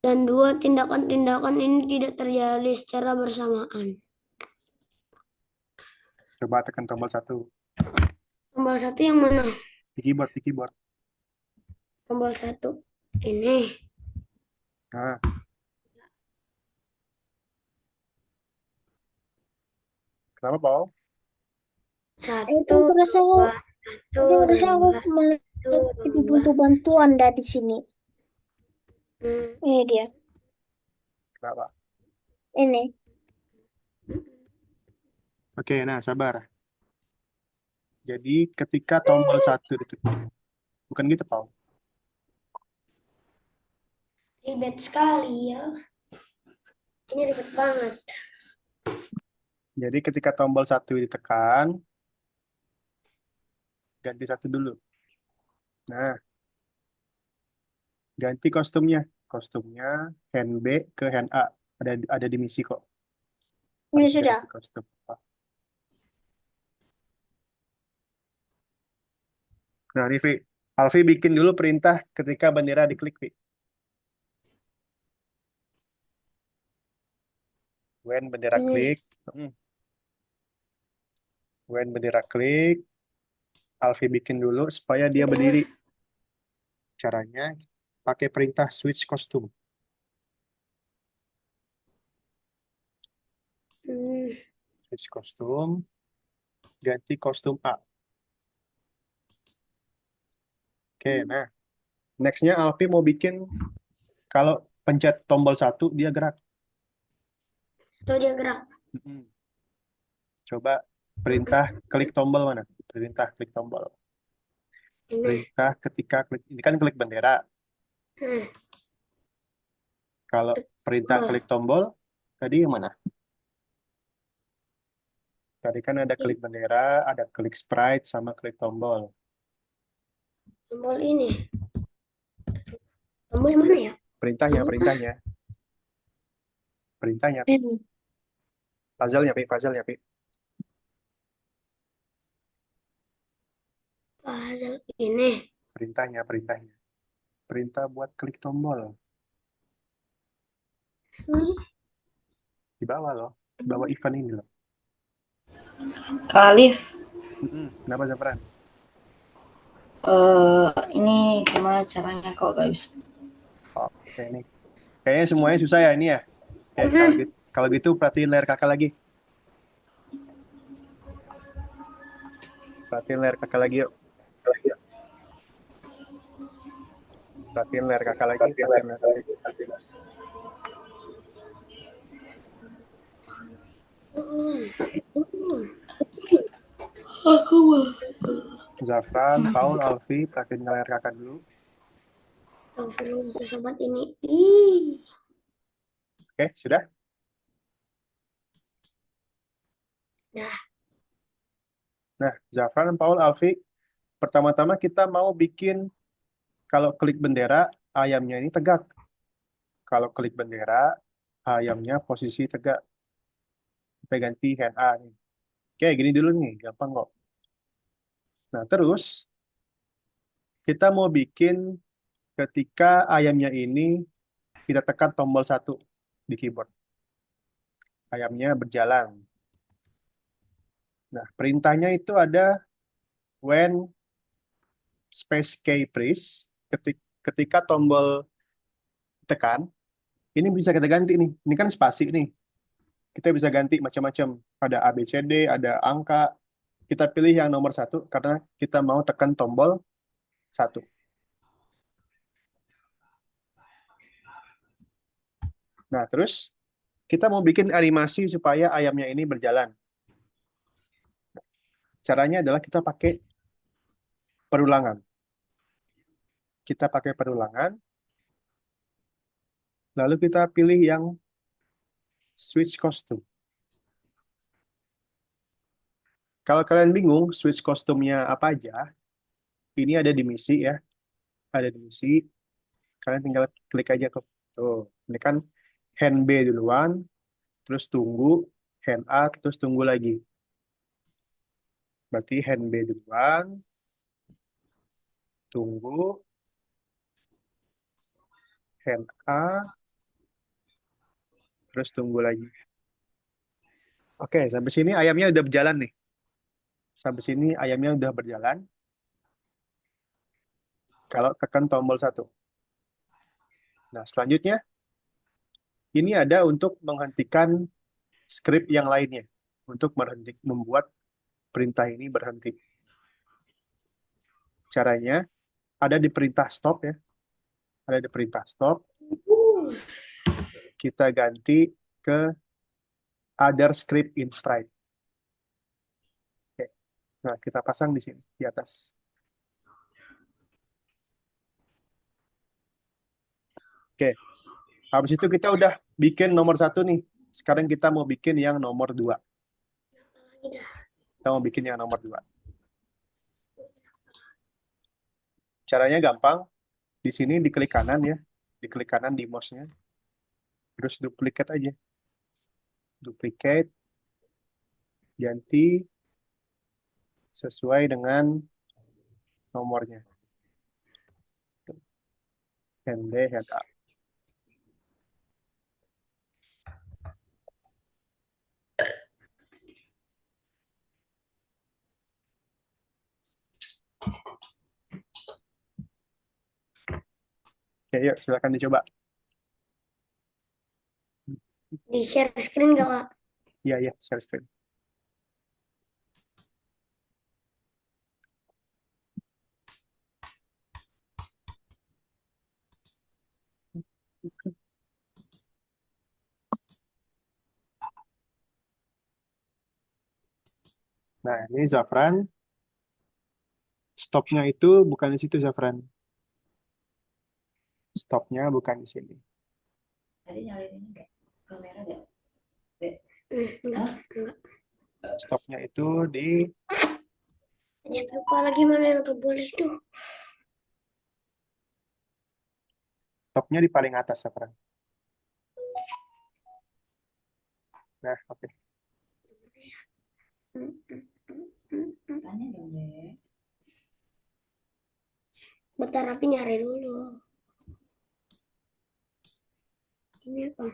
dan 2, tindakan-tindakan ini tidak terjadi secara bersamaan. Coba tekan tombol 1. Tombol 1 yang mana? Di keyboard. Tombol 1 ini. Nah, kenapa, Paul? Itu merasa aku melihat butuh bantuan dari sini. Ini dia. Kenapa? Ini. Oke, nah sabar. Jadi ketika tombol 1 ditekan, bukan gitu, Paul. Ribet sekali ya. Ini ribet banget. Jadi ketika tombol 1 ditekan, ganti 1 dulu. Nah, ganti kostumnya. Kostumnya hand B ke hand A. Ada di misi kok. Ini Harus sudah. ganti kostum. Nah, ini Alfi bikin dulu perintah ketika bendera diklik, Vi. When bendera Ini. klik, when bendera klik, Alfi bikin dulu supaya dia berdiri. Caranya pakai perintah switch kostum. Switch kostum, ganti kostum A. Oke, nah Nextnya Alfi mau bikin kalau pencet tombol 1 dia gerak. Tuh dia gerak. Mm-mm. Coba perintah klik tombol mana? Perintah klik tombol. Ini. Perintah ketika klik ini kan klik bendera. Nah, Kalau perintah tombol. klik tombol tadi yang mana? Tadi kan ada klik bendera, ada klik sprite sama klik tombol. Tombol ini. Tombol yang mana ya? Perintahnya, perintahnya, perintahnya. Puzzle-nya, Pi, puzzle-nya, Pi. Puzzle ini. Perintahnya, perintahnya. Perintah buat klik tombol. Hmm. Di bawah loh. Di bawah event ini loh. Kak Alif, Kenapa Zafran? ini gimana caranya kok gak bisa? Oke nih. Kayaknya semuanya susah ya ini ya. Oke, kalau gitu perhatiin layar kakak lagi. Perhatiin layar kakak lagi yuk. Perhatiin layar kakak lagi. Perhatiin layar kakak lagi. Aku mau. Zafran, Paul, Alfi, perhatiin layar kakak dulu. Astagfirullah, sobat ini. Ih. Oke, sudah? Dah. Nah, Zafran, Paul, Alfi, pertama-tama kita mau bikin kalau klik bendera, ayamnya ini tegak. Kalau klik bendera, ayamnya posisi tegak. Kita ganti hand A nih. Oke, gini dulu nih, gampang kok. Nah, terus kita mau bikin ketika ayamnya ini kita tekan tombol 1 di keyboard. Ayamnya berjalan. Nah, perintahnya itu ada when space key press, ketika tombol tekan, ini bisa kita ganti nih. Ini kan spasi nih. Kita bisa ganti macam-macam. Ada A, B, C, D, ada angka. Kita pilih yang nomor 1 karena kita mau tekan tombol 1. Nah, terus kita mau bikin animasi supaya ayamnya ini berjalan. Caranya adalah kita pakai perulangan. Kita pakai perulangan, lalu kita pilih yang switch costume. Kalau kalian bingung switch kostumnya apa aja, ini ada di misi ya. Ada di misi, kalian tinggal klik aja ke tuh. Ini kan hand B duluan, terus tunggu, hand A, terus tunggu lagi. Berarti hand B duluan, tunggu, hand A, terus tunggu lagi. Oke, sampai sini ayamnya udah berjalan nih. Sampai sini ayamnya udah berjalan. Kalau tekan tombol 1. Nah, selanjutnya, ini ada untuk menghentikan script yang lainnya. Untuk membuat perintah ini berhenti. Caranya, ada di perintah stop ya. Ada di perintah stop. Kita ganti ke other script in sprite. Oke. Nah, kita pasang di sini, di atas. Oke. Habis itu kita udah bikin nomor 1 nih. Sekarang kita mau bikin yang nomor 2. Kita mau bikin yang nomor 2. Caranya gampang. Di sini diklik kanan ya. Diklik kanan di mouse-nya. Terus duplicate aja. Duplicate. Ganti sesuai dengan nomornya. Hand B, hand A. Oke, yuk silakan dicoba. Di share screen gak, Kak? Iya, iya, share screen. Nah, ini Zafran. Stopnya itu bukan di situ, Zafran. Stopnya bukan di sini. Tadi nyalain ini enggak? Kamera enggak? Enggak. Stopnya itu di Ya, lupa lagi mana yang tuh boleh tuh. stopnya di paling atas, Zafran. Nah, oke. Tanya dong, Dek. Bentar, Rapi nyari dulu. Ini apa?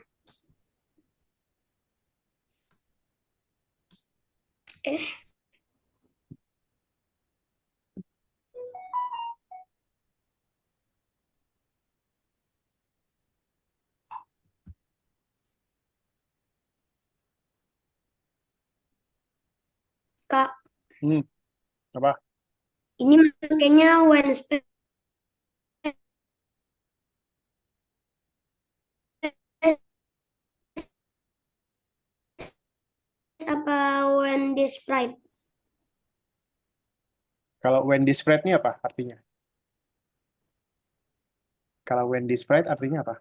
Kak, Hmm, apa? ini makanya when space apa when describe? Kalau when described ini apa artinya? Kalau when described artinya apa?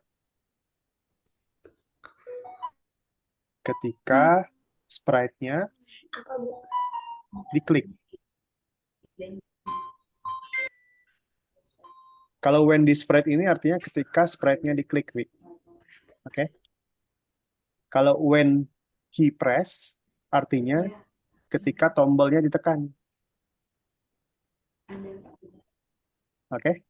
Ketika sprite-nya Apa bu? diklik. Kalau when described ini artinya ketika sprite-nya diklik, Wi. Oke. Kalau when key press artinya ketika tombolnya ditekan. Oke.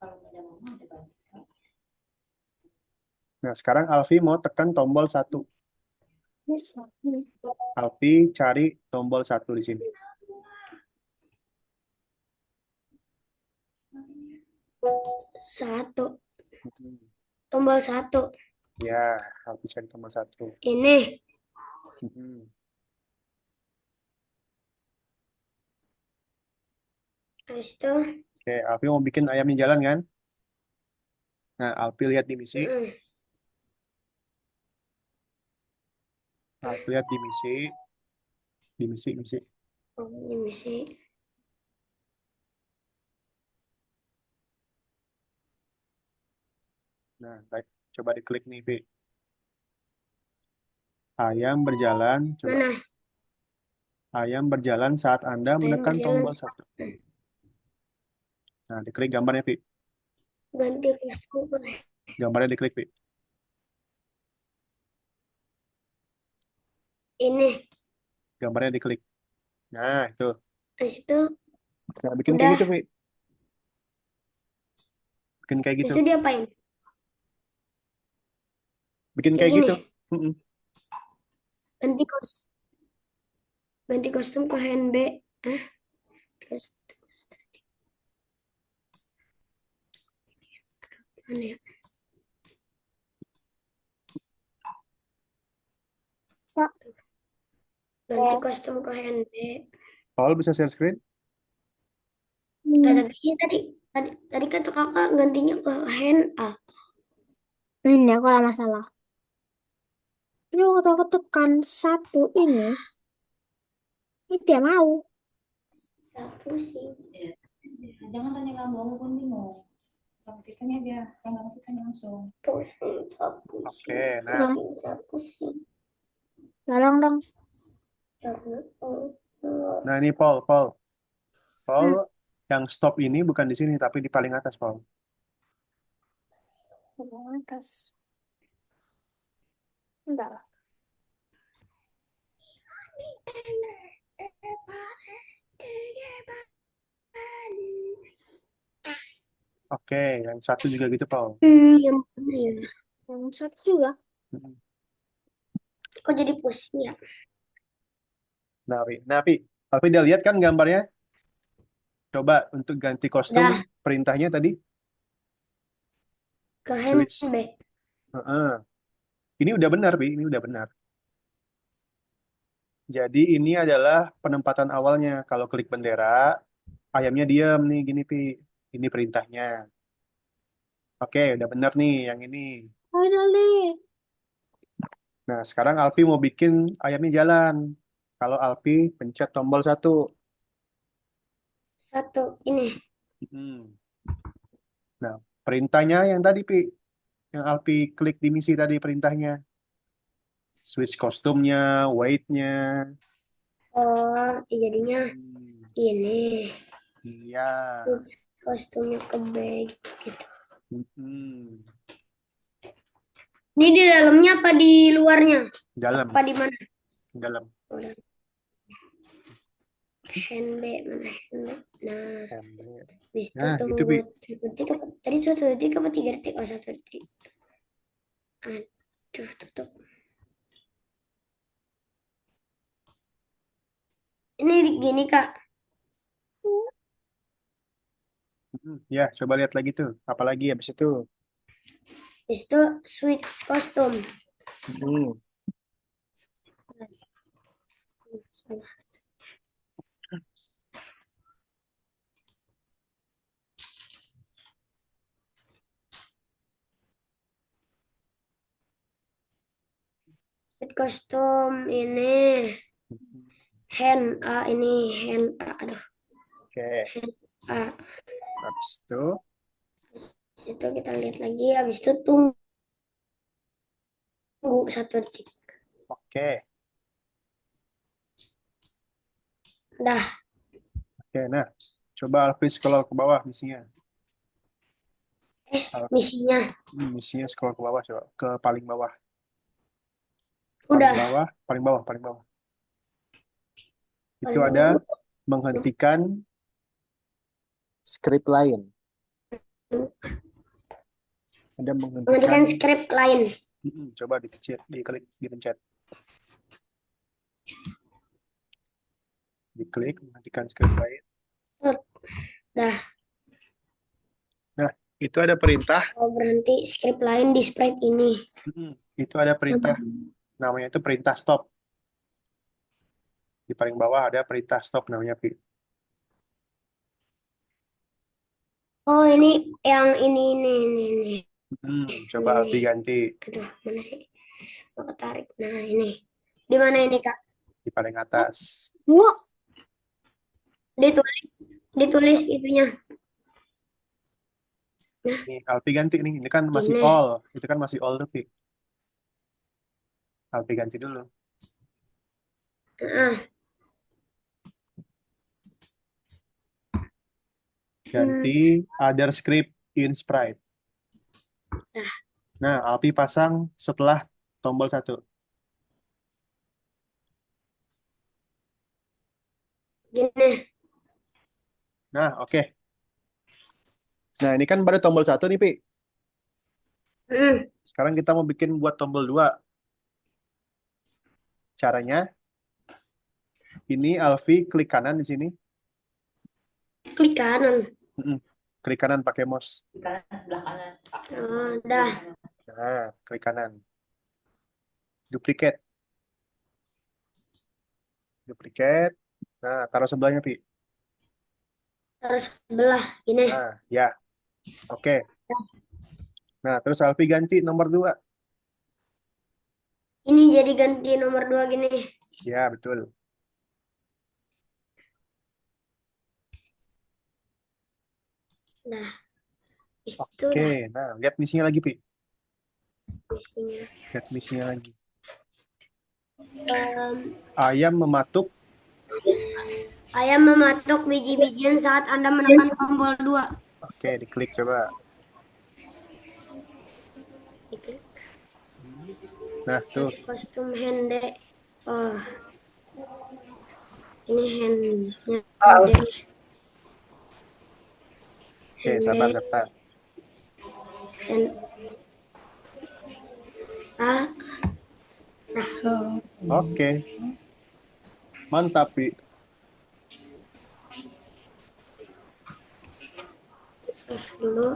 Nah, sekarang Alfi mau tekan tombol 1. Bisa. Alfi cari tombol 1 di sini. Satu. Tombol 1. Ya, Alfi cari tombol 1. Ini. Habis itu. Oke, Alfi mau bikin ayamnya jalan kan? Nah, Alfi lihat di misi. Alfi lihat di misi. Di misi. Oh, ini misi. Nah, baik. Coba diklik nih, Vi. Ayam berjalan. Coba. Mana? Ayam berjalan saat Anda menekan berjalan tombol 1. Nah, diklik gambarnya, Vi. Ganti kostum. Gambarnya diklik, Vi. Ini. Gambarnya diklik. Nah, itu. Habis itu. Nah, bikin Udah. kayak gitu, Vi. Bikin kayak gitu. Itu diapain? Bikin Kayak kayak gini. gitu. Mm-mm. Ganti kostum ke hand B. Mana ya? Ganti kostum ke hand B. Paul bisa share screen? Nah, tapi tadi kata kakak gantinya ke hand A. Ini aku ada masalah. Ini waktu aku tekan 1 ini dia mau. Pusing. Jangan tanya kamu, aku pun bingung. Praktikannya dia, kalau nggak praktikannya langsung. Oke, nah. Pusing. Tolong dong. Nah, ini Paul. Paul, yang stop ini bukan di sini, tapi di paling atas, Paul. Atas. Enggak. Oke, yang 1 juga gitu, Paul. Yang mana ya? Yang 1 juga. Kok jadi pusing ya? Nah, Vi, Alfi udah lihat kan gambarnya? Coba untuk ganti kostum, Udah. perintahnya tadi. Ke hand Switch. B. Ini udah benar, Vi. Ini udah benar. Jadi ini adalah penempatan awalnya. Kalau klik bendera, ayamnya diam nih, gini, Vi. Ini perintahnya. Oke, udah benar nih yang ini. Finally. Nah, sekarang Alfi mau bikin ayamnya jalan. Kalau Alfi pencet tombol 1. Satu ini. Hmm. Nah, perintahnya yang tadi, Pi. Yang Alpi klik di misi tadi perintahnya. Switch kostumnya, weight-nya. Oh, jadinya Hmm. ini. Iya. Terus kostumnya ke bag gitu. Hmm. Ini di dalamnya apa di luarnya? Dalam, Apa di mana? dalam. Udah. Handbag mana handbag? Nah, bisa Nah, itu, tunggu Pi. satu detik apa? Tadi 1 detik apa 3 detik? Oh, 1 detik. Aduh, tutup. Ini gini Kak. Ya, coba lihat lagi tuh. Apalagi habis itu. Habis itu switch kostum. Hmm. Switch kostum ini hand ini hand aduh Oke, A. habis itu. Itu kita lihat lagi. Habis itu tunggu 1 detik. Oke. Dah. Oke, nah. Coba Alfi scroll ke bawah misinya. Misinya Misinya scroll ke bawah, coba. Ke paling bawah. udah. Paling bawah. Itu Paling ada bawah. menghentikan script lain. Ada Menghentikan script lain. Coba diklik, dipencet. Diklik, menghentikan script lain. Dah. Nah, itu ada perintah. Kalau berhenti script lain di sprite ini. Itu ada perintah. Namanya itu perintah stop. Di paling bawah ada perintah stop namanya, Pi. Oh, ini yang ini. Coba Alfi ganti Aduh, mana sih? Mau ketarik. Nah, ini. Di mana ini, Kak? di paling atas. Wah. Ditulis itunya. Nih, Alfi ganti nih. Ini kan masih Ini. all. Itu kan masih all tuh, Pi. Alfi ganti dulu. Ganti other script in sprite. Nah, Alfi pasang setelah tombol 1. Gini. Nah, oke. Nah, ini kan baru tombol 1 nih, Pi. Sekarang kita mau bikin buat tombol 2. Caranya, ini Alfi klik kanan di sini. Klik kanan. Klik kanan pakai mouse. Di kanan sebelah kanan. Oh, dah. Nah, klik kanan. Duplicate. Nah, taruh sebelahnya, Pi. Terus sebelah ini. Nah, ya. Oke. Nah, terus Alfi ganti nomor 2. Ini jadi ganti nomor 2 gini. Ya, betul. Nah. Itu Oke, dah nah lihat misinya lagi, Pi. misinya. Lihat misinya lagi. Um, Ayam mematuk. Ayam mematuk biji-bijian saat Anda menekan tombol 2. Oke, diklik coba. Diklik. Nah, tuh. Kostum hende. Oh. Ini handnya. Oke, sabar. Hand. Oke. Mantap, Pi. Save dulu.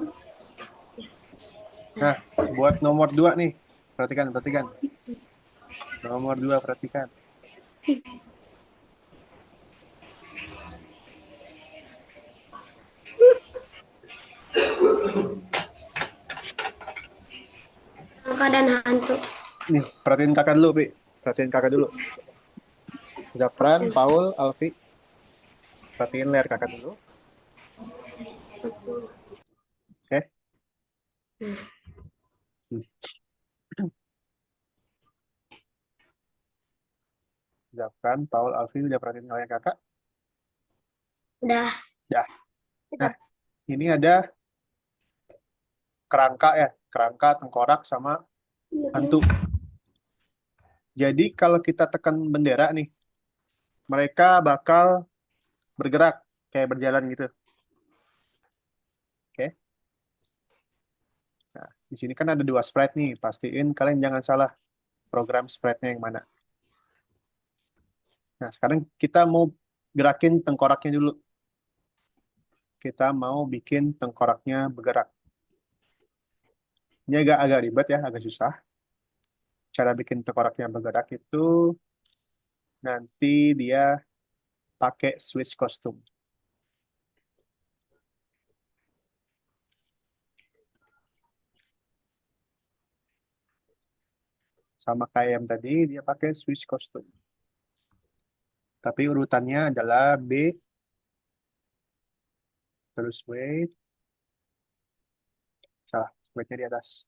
Nah, buat nomor 2 nih. Perhatikan. Nomor 2, perhatikan. Angka dan hantu. Nih, perhatiin kakak dulu, Pi. Perhatiin kakak dulu. Zafran, Paul, Alfi. Perhatiin layar kakak dulu. Siapkan, Paul, Alvin, udah perhatiin kalian kakak? Udah. Ya. Nah, ini ada kerangka ya, kerangka, tengkorak, sama hantu. Jadi kalau kita tekan bendera nih, mereka bakal bergerak kayak berjalan gitu. Oke. Nah, di sini kan ada 2 sprite nih. Pastiin kalian jangan salah program sprite-nya yang mana. Nah, sekarang kita mau gerakin tengkoraknya dulu. Kita mau bikin tengkoraknya bergerak. Ini agak ribet ya, agak susah. Cara bikin tengkoraknya bergerak itu nanti dia pakai switch kostum. Sama kayak yang tadi, dia pakai switch kostum. Tapi urutannya adalah B, terus wait. Salah, waitnya di atas.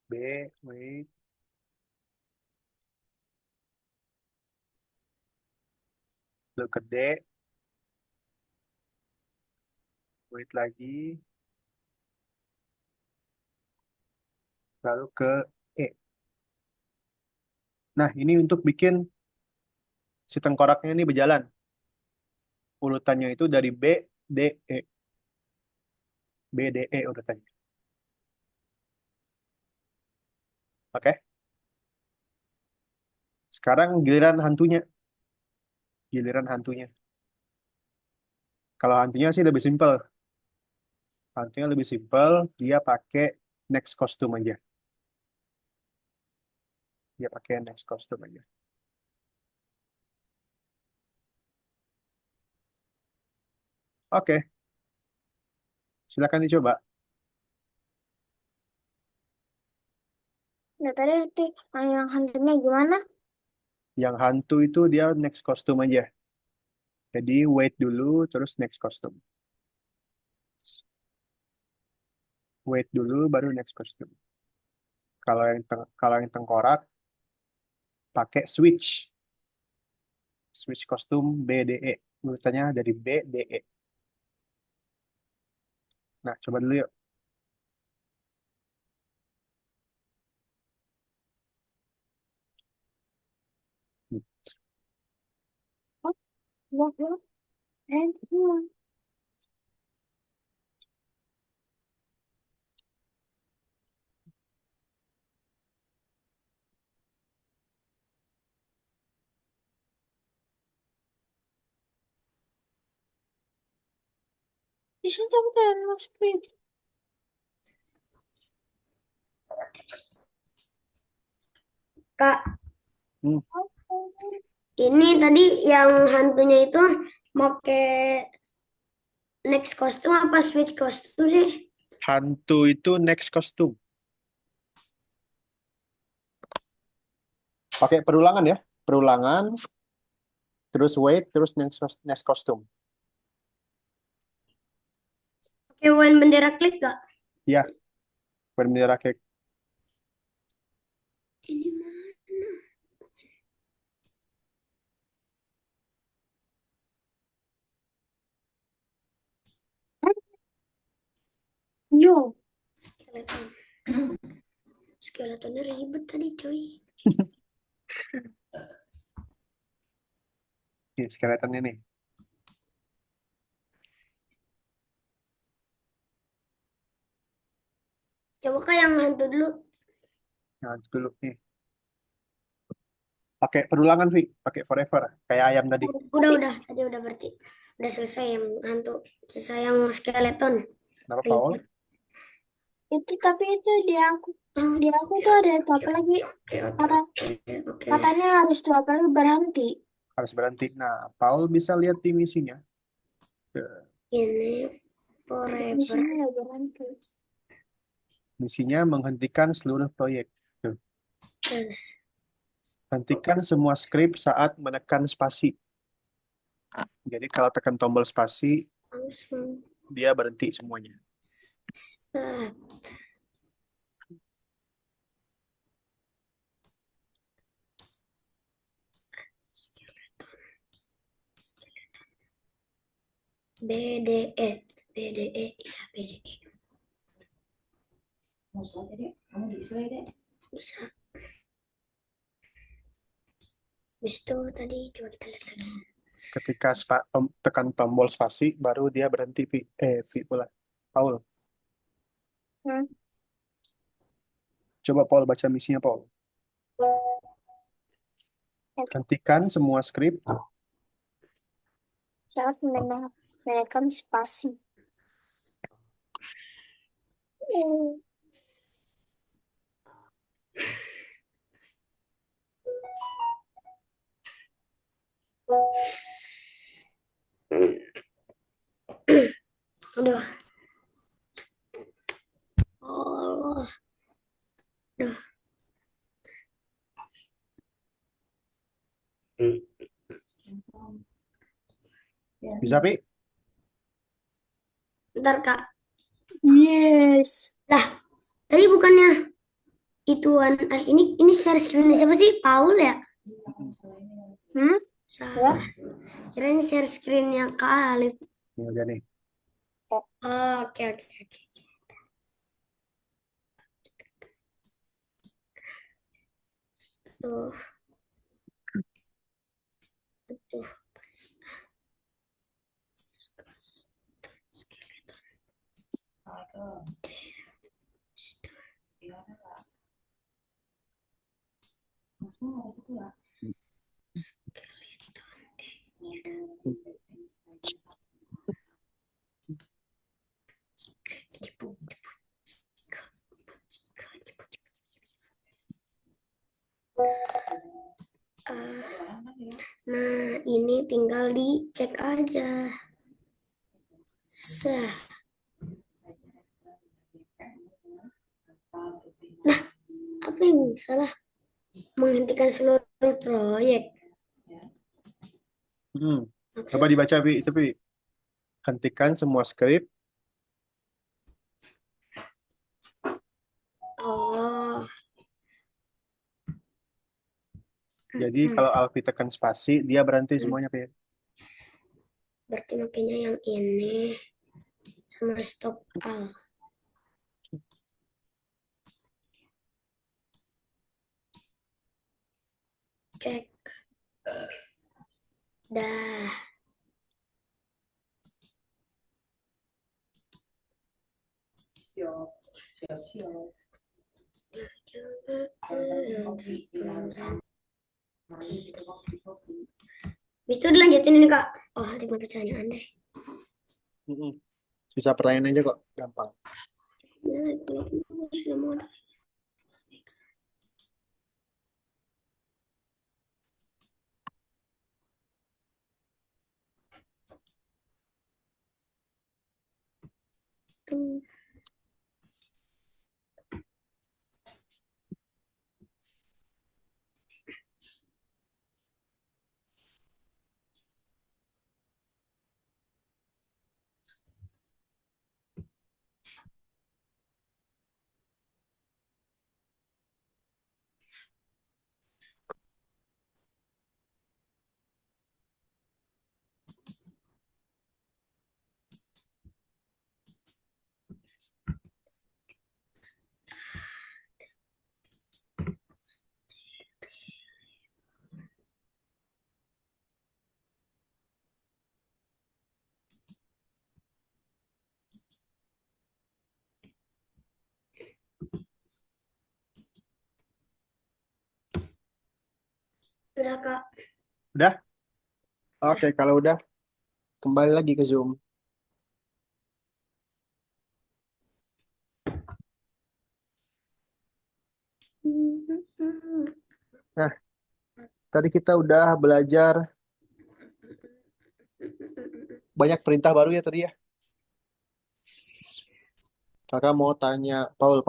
B, wait. Lalu ke D, wait lagi. Lalu ke E. Nah, ini untuk bikin si tengkoraknya ini berjalan. Urutannya itu dari B, D, E. B, D, E urutannya. Oke? Sekarang giliran hantunya. Giliran hantunya. Kalau hantunya sih lebih simpel. Hantunya lebih simpel, dia pakai next kostum aja. Dia pakai next kostum aja. Oke. Silakan dicoba. Nah, tadi itu yang hantunya gimana? Yang hantu itu dia next kostum aja. Jadi wait dulu, terus next kostum. Wait dulu, baru next kostum. Kalau yang tengkorak, pakai switch. Switch kostum B, D, E. Urutannya dari B, D, E. Nah, coba dulu yuk. Ya, ya. Iya. Di sini aku tidak masukin. Kak, Hmm. ini tadi yang hantunya itu pakai next kostum apa switch kostum sih? Hantu itu next kostum. Pakai perulangan ya. Perulangan, terus wait, terus next kostum. Pakai when bendera klik gak? Ya, bendera kayak Ini mana? Yo. Skeleton. Skeletonnya ribet tadi coy. skeleton ini. Coba kak yang hantu dulu. Nah, dulu nih. Pakai perulangan, Vi. Pakai forever. Kayak ayam tadi. Udah. Tadi udah berarti. Udah selesai yang hantu. Selesai yang skeleton. Kenapa, Paul? Ribet. Itu tapi itu di aku tuh ada apa lagi? Oke. Katanya harus apa lagi berhenti. Harus berhenti. Nah, Paul bisa lihat di misinya. Ini Di forever. sini ada berhenti. Misinya menghentikan seluruh proyek. Tuh. Terus. Hentikan semua skrip saat menekan spasi. Jadi kalau tekan tombol spasi, Langsung. dia berhenti semuanya. Set. BDE. BDE. Iya, BDE. Mau aja deh, kamu diisi aja deh. Bisa. Habis itu tadi coba kita lihat lagi. Ketika tekan tombol spasi, baru dia berhenti, Vi pula. Paul, Hmm. coba Paul baca misinya, Paul. Hentikan semua skrip. Saat menekan spasi. Hmm. Udah. Allah. Udah. Bisa, Vi? Bentar, Kak. Yes. Lah, tadi bukannya ituan ini share screen siapa sih? Paul ya? Hmm? Salah. Kirain share screen-nya Kak Alif. Ini aja nih. Oh, oke, oke, oke. Tuh. Tuh. Maksudnya harus itu lah. Nah, ini tinggal dicek aja. Sah. Nah, apa yang salah? Menghentikan seluruh proyek. Coba dibaca, Vi. Itu, Vi. Hentikan semua skrip. Oh. Jadi kalau Alfi tekan spasi, dia berhenti semuanya, Vi. Berarti makanya yang ini sama stop all. Cek. Dah. Habis itu dilanjutin ini, Kak. Oh, 5 pertanyaan deh. Sisa pertanyaan aja kok, gampang. Nah, kalau aku sudah mau ada. Tuh. Udah, Kak. Udah? Oke, kalau udah, kembali lagi ke Zoom. Nah, tadi kita udah belajar banyak perintah baru ya tadi ya. Kakak mau tanya, Paul,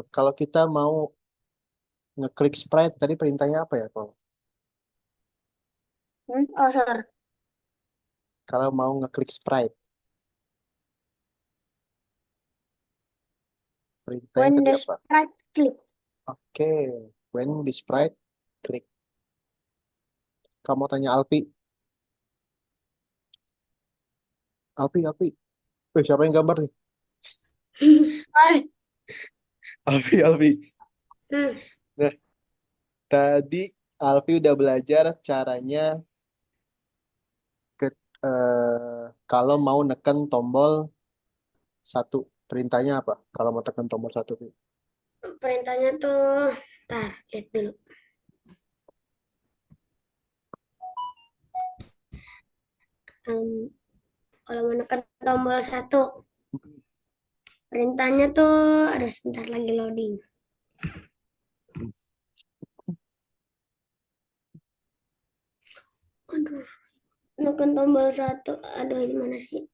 kalau kita mau ngeklik sprite, tadi perintahnya apa ya, Paul? Oh, sorry. Kalau mau ngeklik sprite, Perintahnya When tadi the apa? sprite click. Oke, when the sprite click. Kamu tanya Alpi. Alpi. Siapa yang gambar nih? Hai. Alpi. Hmm. Nah, tadi Alfi udah belajar caranya ke, kalau mau neken tombol satu. Perintahnya apa? Kalau mau tekan tombol satu. Perintahnya tuh, ntar lihat dulu. Em, kalau menekan tombol satu, perintahnya tuh ada sebentar lagi loading. Aduh, menekan tombol satu. Aduh, ini mana sih?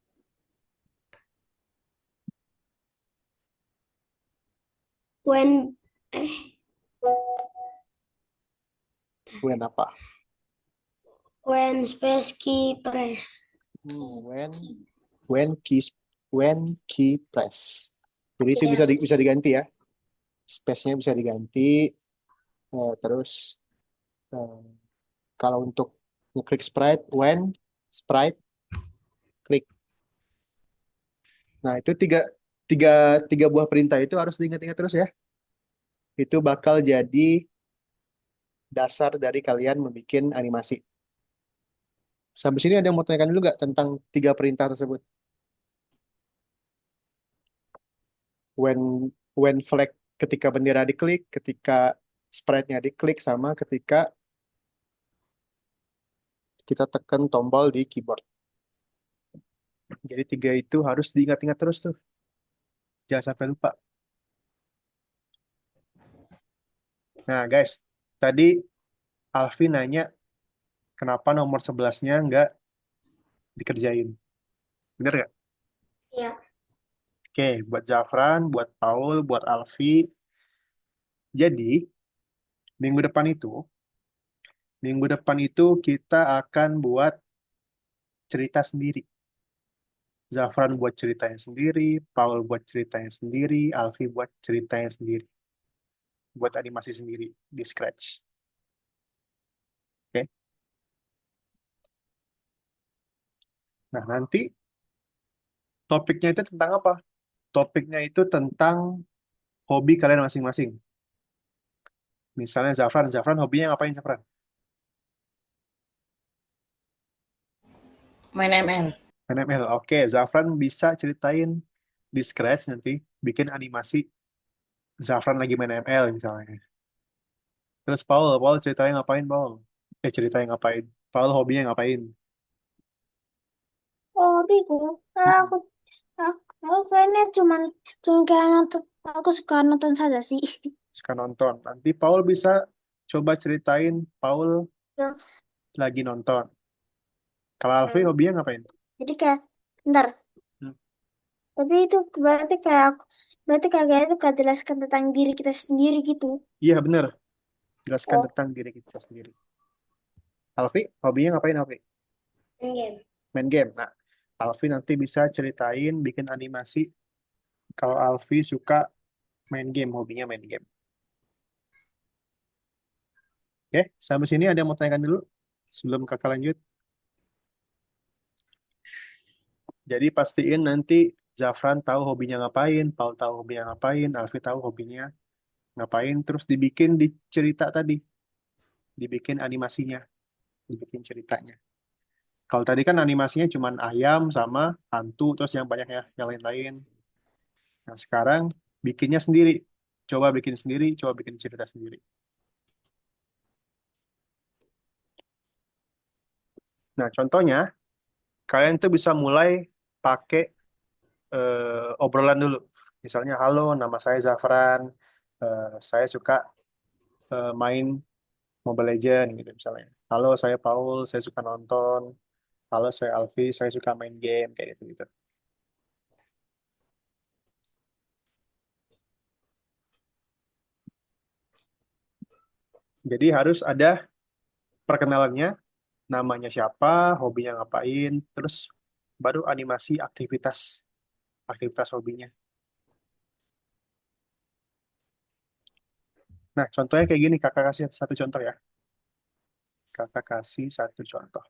When When apa? when space key press. When key press. Jadi itu Iya. bisa diganti ya. Space-nya bisa diganti. Terus kalau untuk ngeklik sprite, when sprite klik. Nah, itu tiga buah perintah itu harus diingat-ingat terus ya. Itu bakal jadi dasar dari kalian membuat animasi. Sampai sini ada yang mau tanyakan dulu nggak tentang tiga perintah tersebut? When flag ketika bendera diklik, ketika sprite-nya diklik, sama ketika kita tekan tombol di keyboard. Jadi tiga itu harus diingat-ingat terus tuh. Jangan sampai lupa. Nah guys, tadi Alfi nanya kenapa nomor 11-nya nggak dikerjain. Bener nggak? Iya. Oke, buat Zafran, buat Paul, buat Alfi. Jadi, minggu depan itu kita akan buat cerita sendiri. Zafran buat ceritanya sendiri, Paul buat ceritanya sendiri, Alfi buat ceritanya sendiri. Buat animasi sendiri di Scratch. Oke. Nah, nanti topiknya itu tentang apa? Topiknya itu tentang hobi kalian masing-masing. Misalnya Zafran hobinya ngapain Zafran? Main ML. Main ML. Oke, Zafran bisa ceritain di Scratch nanti, bikin animasi Zafran lagi main ML misalnya. Terus Paul ceritanya ngapain Paul? Ceritanya ngapain? Paul hobinya ngapain? Hobiku, aku, aku kayaknya cuma kayak nonton. Aku suka nonton saja sih. Suka nonton. Nanti Paul bisa coba ceritain Paul Ya. lagi nonton. Kalau Alfi hobinya ngapain? Jadi kayak, bentar. Hmm. Tapi itu berarti kayak itu kayak jelaskan tentang diri kita sendiri gitu. Iya bener. Jelaskan Oh, tentang diri kita sendiri. Alfi, hobinya ngapain Alfi? Main game. Main game. Nah, Alfi nanti bisa ceritain, bikin animasi kalau Alfi suka main game, hobinya main game. Oke, sampai sini ada yang mau tanyakan dulu sebelum kakak lanjut. Jadi pastiin nanti Zafran tahu hobinya ngapain, Paul tahu hobinya ngapain, Alfi tahu hobinya ngapain, terus dibikin di cerita tadi, dibikin animasinya, dibikin ceritanya. Kalau tadi kan animasinya cuma ayam sama hantu, terus yang banyak ya, yang lain-lain. Nah sekarang bikinnya sendiri, coba bikin sendiri, coba bikin cerita sendiri. Nah contohnya, kalian tuh bisa mulai pakai obrolan dulu. Misalnya, halo, nama saya Zafran, saya suka main Mobile Legends gitu misalnya. Halo, saya Paul, saya suka nonton. Halo, saya Alfi, saya suka main game kayak gitu gitu. Jadi harus ada perkenalannya, namanya siapa, hobinya ngapain, terus baru animasi aktivitas aktivitas hobinya. Nah, contohnya kayak gini, kakak kasih satu contoh ya. Kakak kasih satu contoh.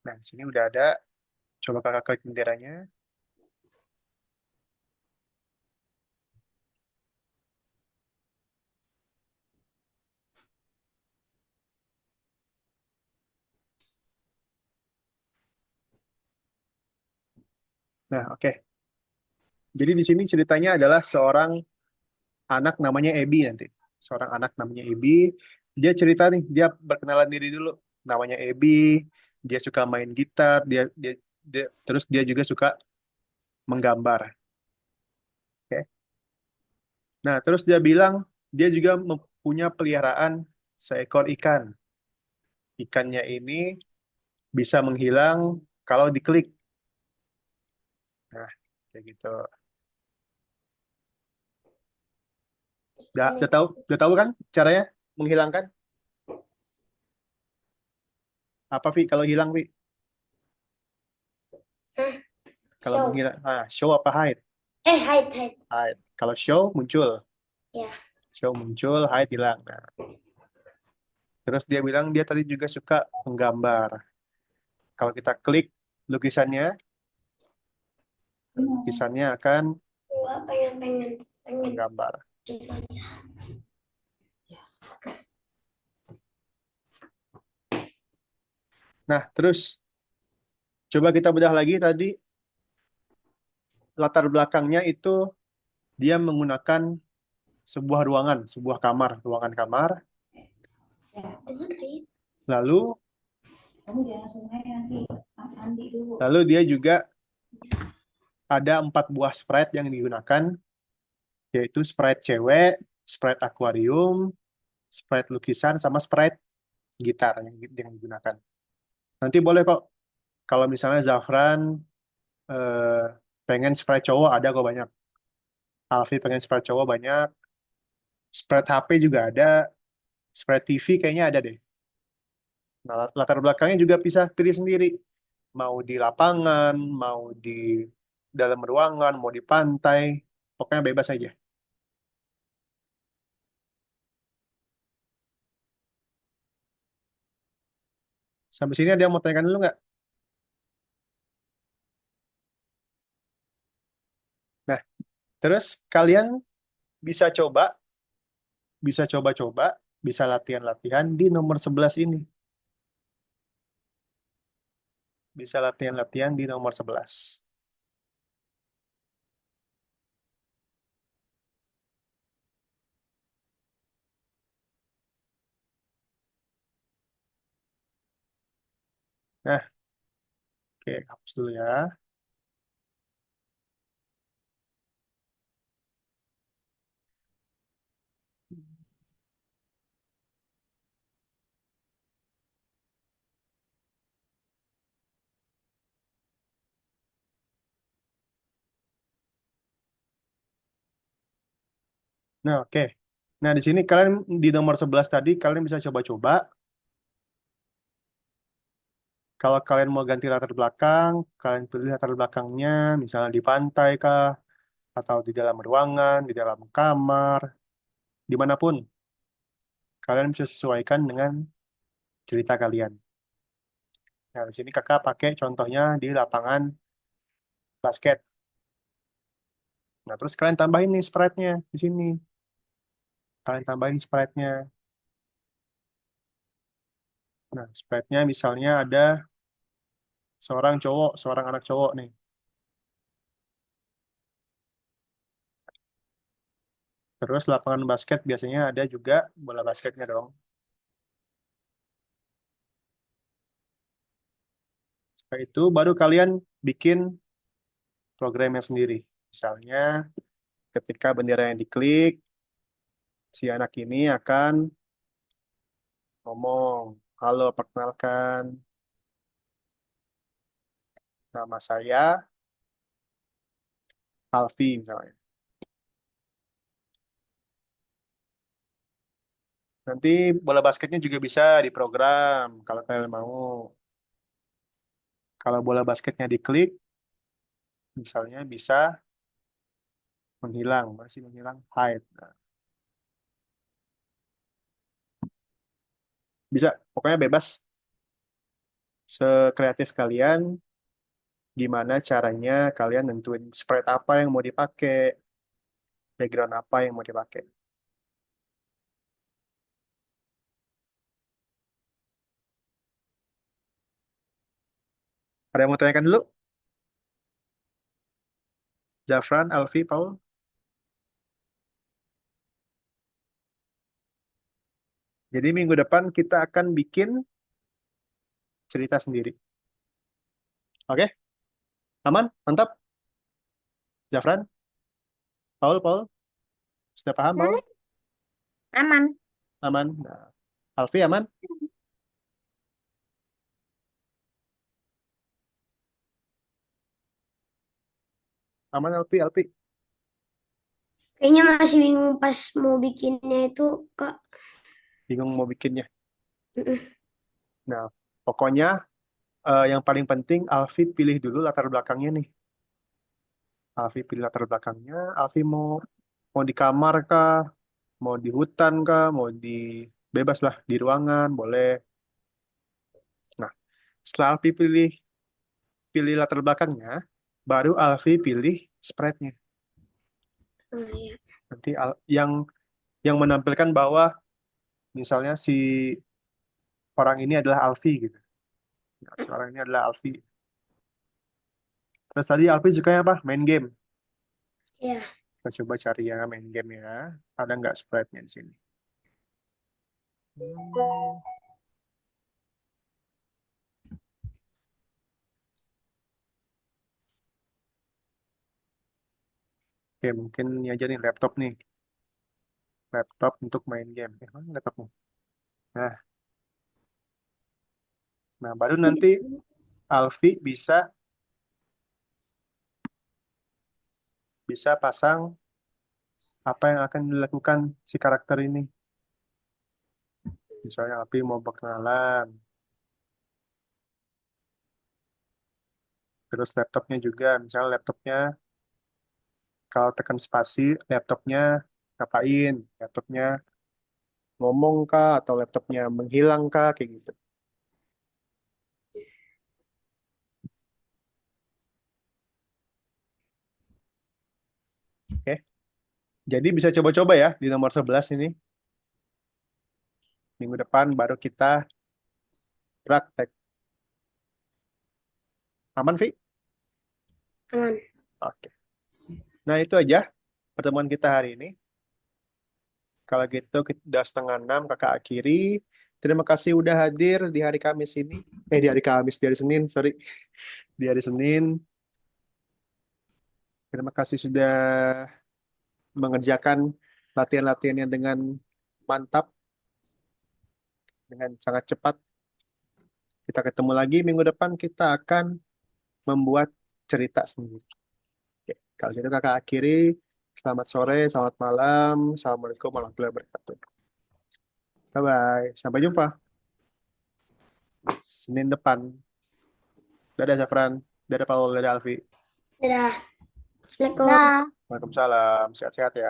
Nah, di sini udah ada. Coba kakak klik benderanya. Nah, oke. Jadi di sini ceritanya adalah seorang anak namanya Ebi nanti. Seorang anak namanya Ebi. Dia cerita nih, dia berkenalan diri dulu. Namanya Ebi, dia suka main gitar, terus dia juga suka menggambar. Oke. Nah, terus dia bilang dia juga punya peliharaan seekor ikan. Ikannya ini bisa menghilang kalau diklik. Nah, kayak gitu. Udah tahu kan caranya menghilangkan? Apa Vi kalau hilang Vi? Hah? Kalau Show. menghilang, show apa hide? Hide. Hide. Kalau show muncul, Ya. show muncul, hide hilang. Nah, terus dia bilang dia tadi juga suka menggambar. Kalau kita klik lukisannya, lukisannya akan Gua pengen menggambar. gitu aja. Nah, terus coba kita bedah lagi tadi latar belakangnya itu dia menggunakan sebuah ruangan, sebuah kamar, ruangan kamar. Dengerin. Lalu Kamu jangan langsung aja nanti mandi dulu. lalu dia juga ada 4 buah sprite yang digunakan, yaitu sprite cewek, sprite akuarium, sprite lukisan, sama sprite gitar yang digunakan. Nanti boleh kok, kalau misalnya Zafran eh, pengen sprite cowok ada kok banyak. Alfi pengen sprite cowok banyak. Sprite HP juga ada. Sprite TV kayaknya ada deh. Nah, latar belakangnya juga bisa pilih sendiri. Mau di lapangan, mau di dalam ruangan, mau di pantai. Pokoknya bebas aja. Sampai sini ada yang mau tanyakan dulu nggak? Nah, terus kalian bisa coba-coba, bisa latihan-latihan di nomor 11 ini. Bisa latihan-latihan di nomor 11. Nah, oke, hapus dulu ya. Nah, oke. Nah, di sini kalian di nomor 11 tadi, kalian bisa coba-coba. Kalau kalian mau ganti latar belakang, kalian pilih latar belakangnya, misalnya di pantai kah, atau di dalam ruangan, di dalam kamar, dimanapun. Kalian bisa sesuaikan dengan cerita kalian. Nah, di sini kakak pakai contohnya di lapangan basket. Nah, terus kalian tambahin nih sprite-nya di sini. Kalian tambahin sprite-nya. Nah, sprite-nya misalnya ada seorang cowok, seorang anak cowok nih. Terus lapangan basket biasanya ada juga bola basketnya dong. Setelah itu baru kalian bikin programnya sendiri. Misalnya ketika bendera yang diklik, si anak ini akan ngomong, halo perkenalkan, nama saya Alfi misalnya. Nanti bola basketnya juga bisa diprogram kalau kalian mau. Kalau bola basketnya diklik, misalnya bisa menghilang, masih menghilang, hide. Nah, bisa, pokoknya bebas. Sekreatif kalian, gimana caranya kalian nentuin spread apa yang mau dipakai, background apa yang mau dipakai. Ada yang mau tanyakan dulu? Zafran, Alfi, Paul? Jadi minggu depan kita akan bikin cerita sendiri. Oke? Aman? Mantap? Zafran? Paul? Sudah paham, Paul? Aman. Aman? Nah, Alfi aman? Aman, Alfi? Kayaknya masih bingung pas mau bikinnya itu, Kak. Bingung mau bikinnya. Mm-mm. Nah, pokoknya yang paling penting Alfi pilih dulu latar belakangnya nih. Alfi pilih latar belakangnya. Alfi mau di kamar kah? Mau di hutan kah? Mau di bebas lah di ruangan boleh. Nah, setelah Alfi pilih latar belakangnya, baru Alfi pilih spreadnya. Oh, iya. Nanti yang menampilkan bahwa misalnya si orang ini adalah Alfi gitu. Nah, si orang ini adalah Alfi. Terus tadi Alfi sukanya apa? Main game. Iya. Kita coba cari ya main game ya. Ada nggak spreadnya di sini? Oke, mungkin ini aja nih laptop nih. Laptop untuk main game. Mana laptopnya? Nah, baru nanti Alfi bisa pasang apa yang akan dilakukan si karakter ini. Misalnya Alfi mau berkenalan. Terus laptopnya juga, misalnya laptopnya kalau tekan spasi, laptopnya ngapain? Laptopnya ngomong kah atau laptopnya menghilang kah kayak gitu. Oke. Jadi bisa coba-coba ya di nomor 11 ini. Minggu depan baru kita praktek. Aman, Vi? Aman. Oke. Nah, itu aja pertemuan kita hari ini. Kalau gitu, kita udah 5:30, kakak akhiri. Terima kasih udah hadir di hari Kamis ini. Di hari Kamis, di hari Senin, sorry. Di hari Senin. Terima kasih sudah mengerjakan latihan-latihannya dengan mantap, dengan sangat cepat. Kita ketemu lagi minggu depan, kita akan membuat cerita sendiri. Oke, kalau gitu kakak akhiri. Selamat sore, selamat malam. Assalamualaikum warahmatullahi wabarakatuh. Bye-bye. Sampai jumpa. Senin depan. Dadah Zafran. Dadah Paul. Dadah Alfi. Dadah. Assalamualaikum. Nah. Waalaikumsalam. Sehat-sehat ya.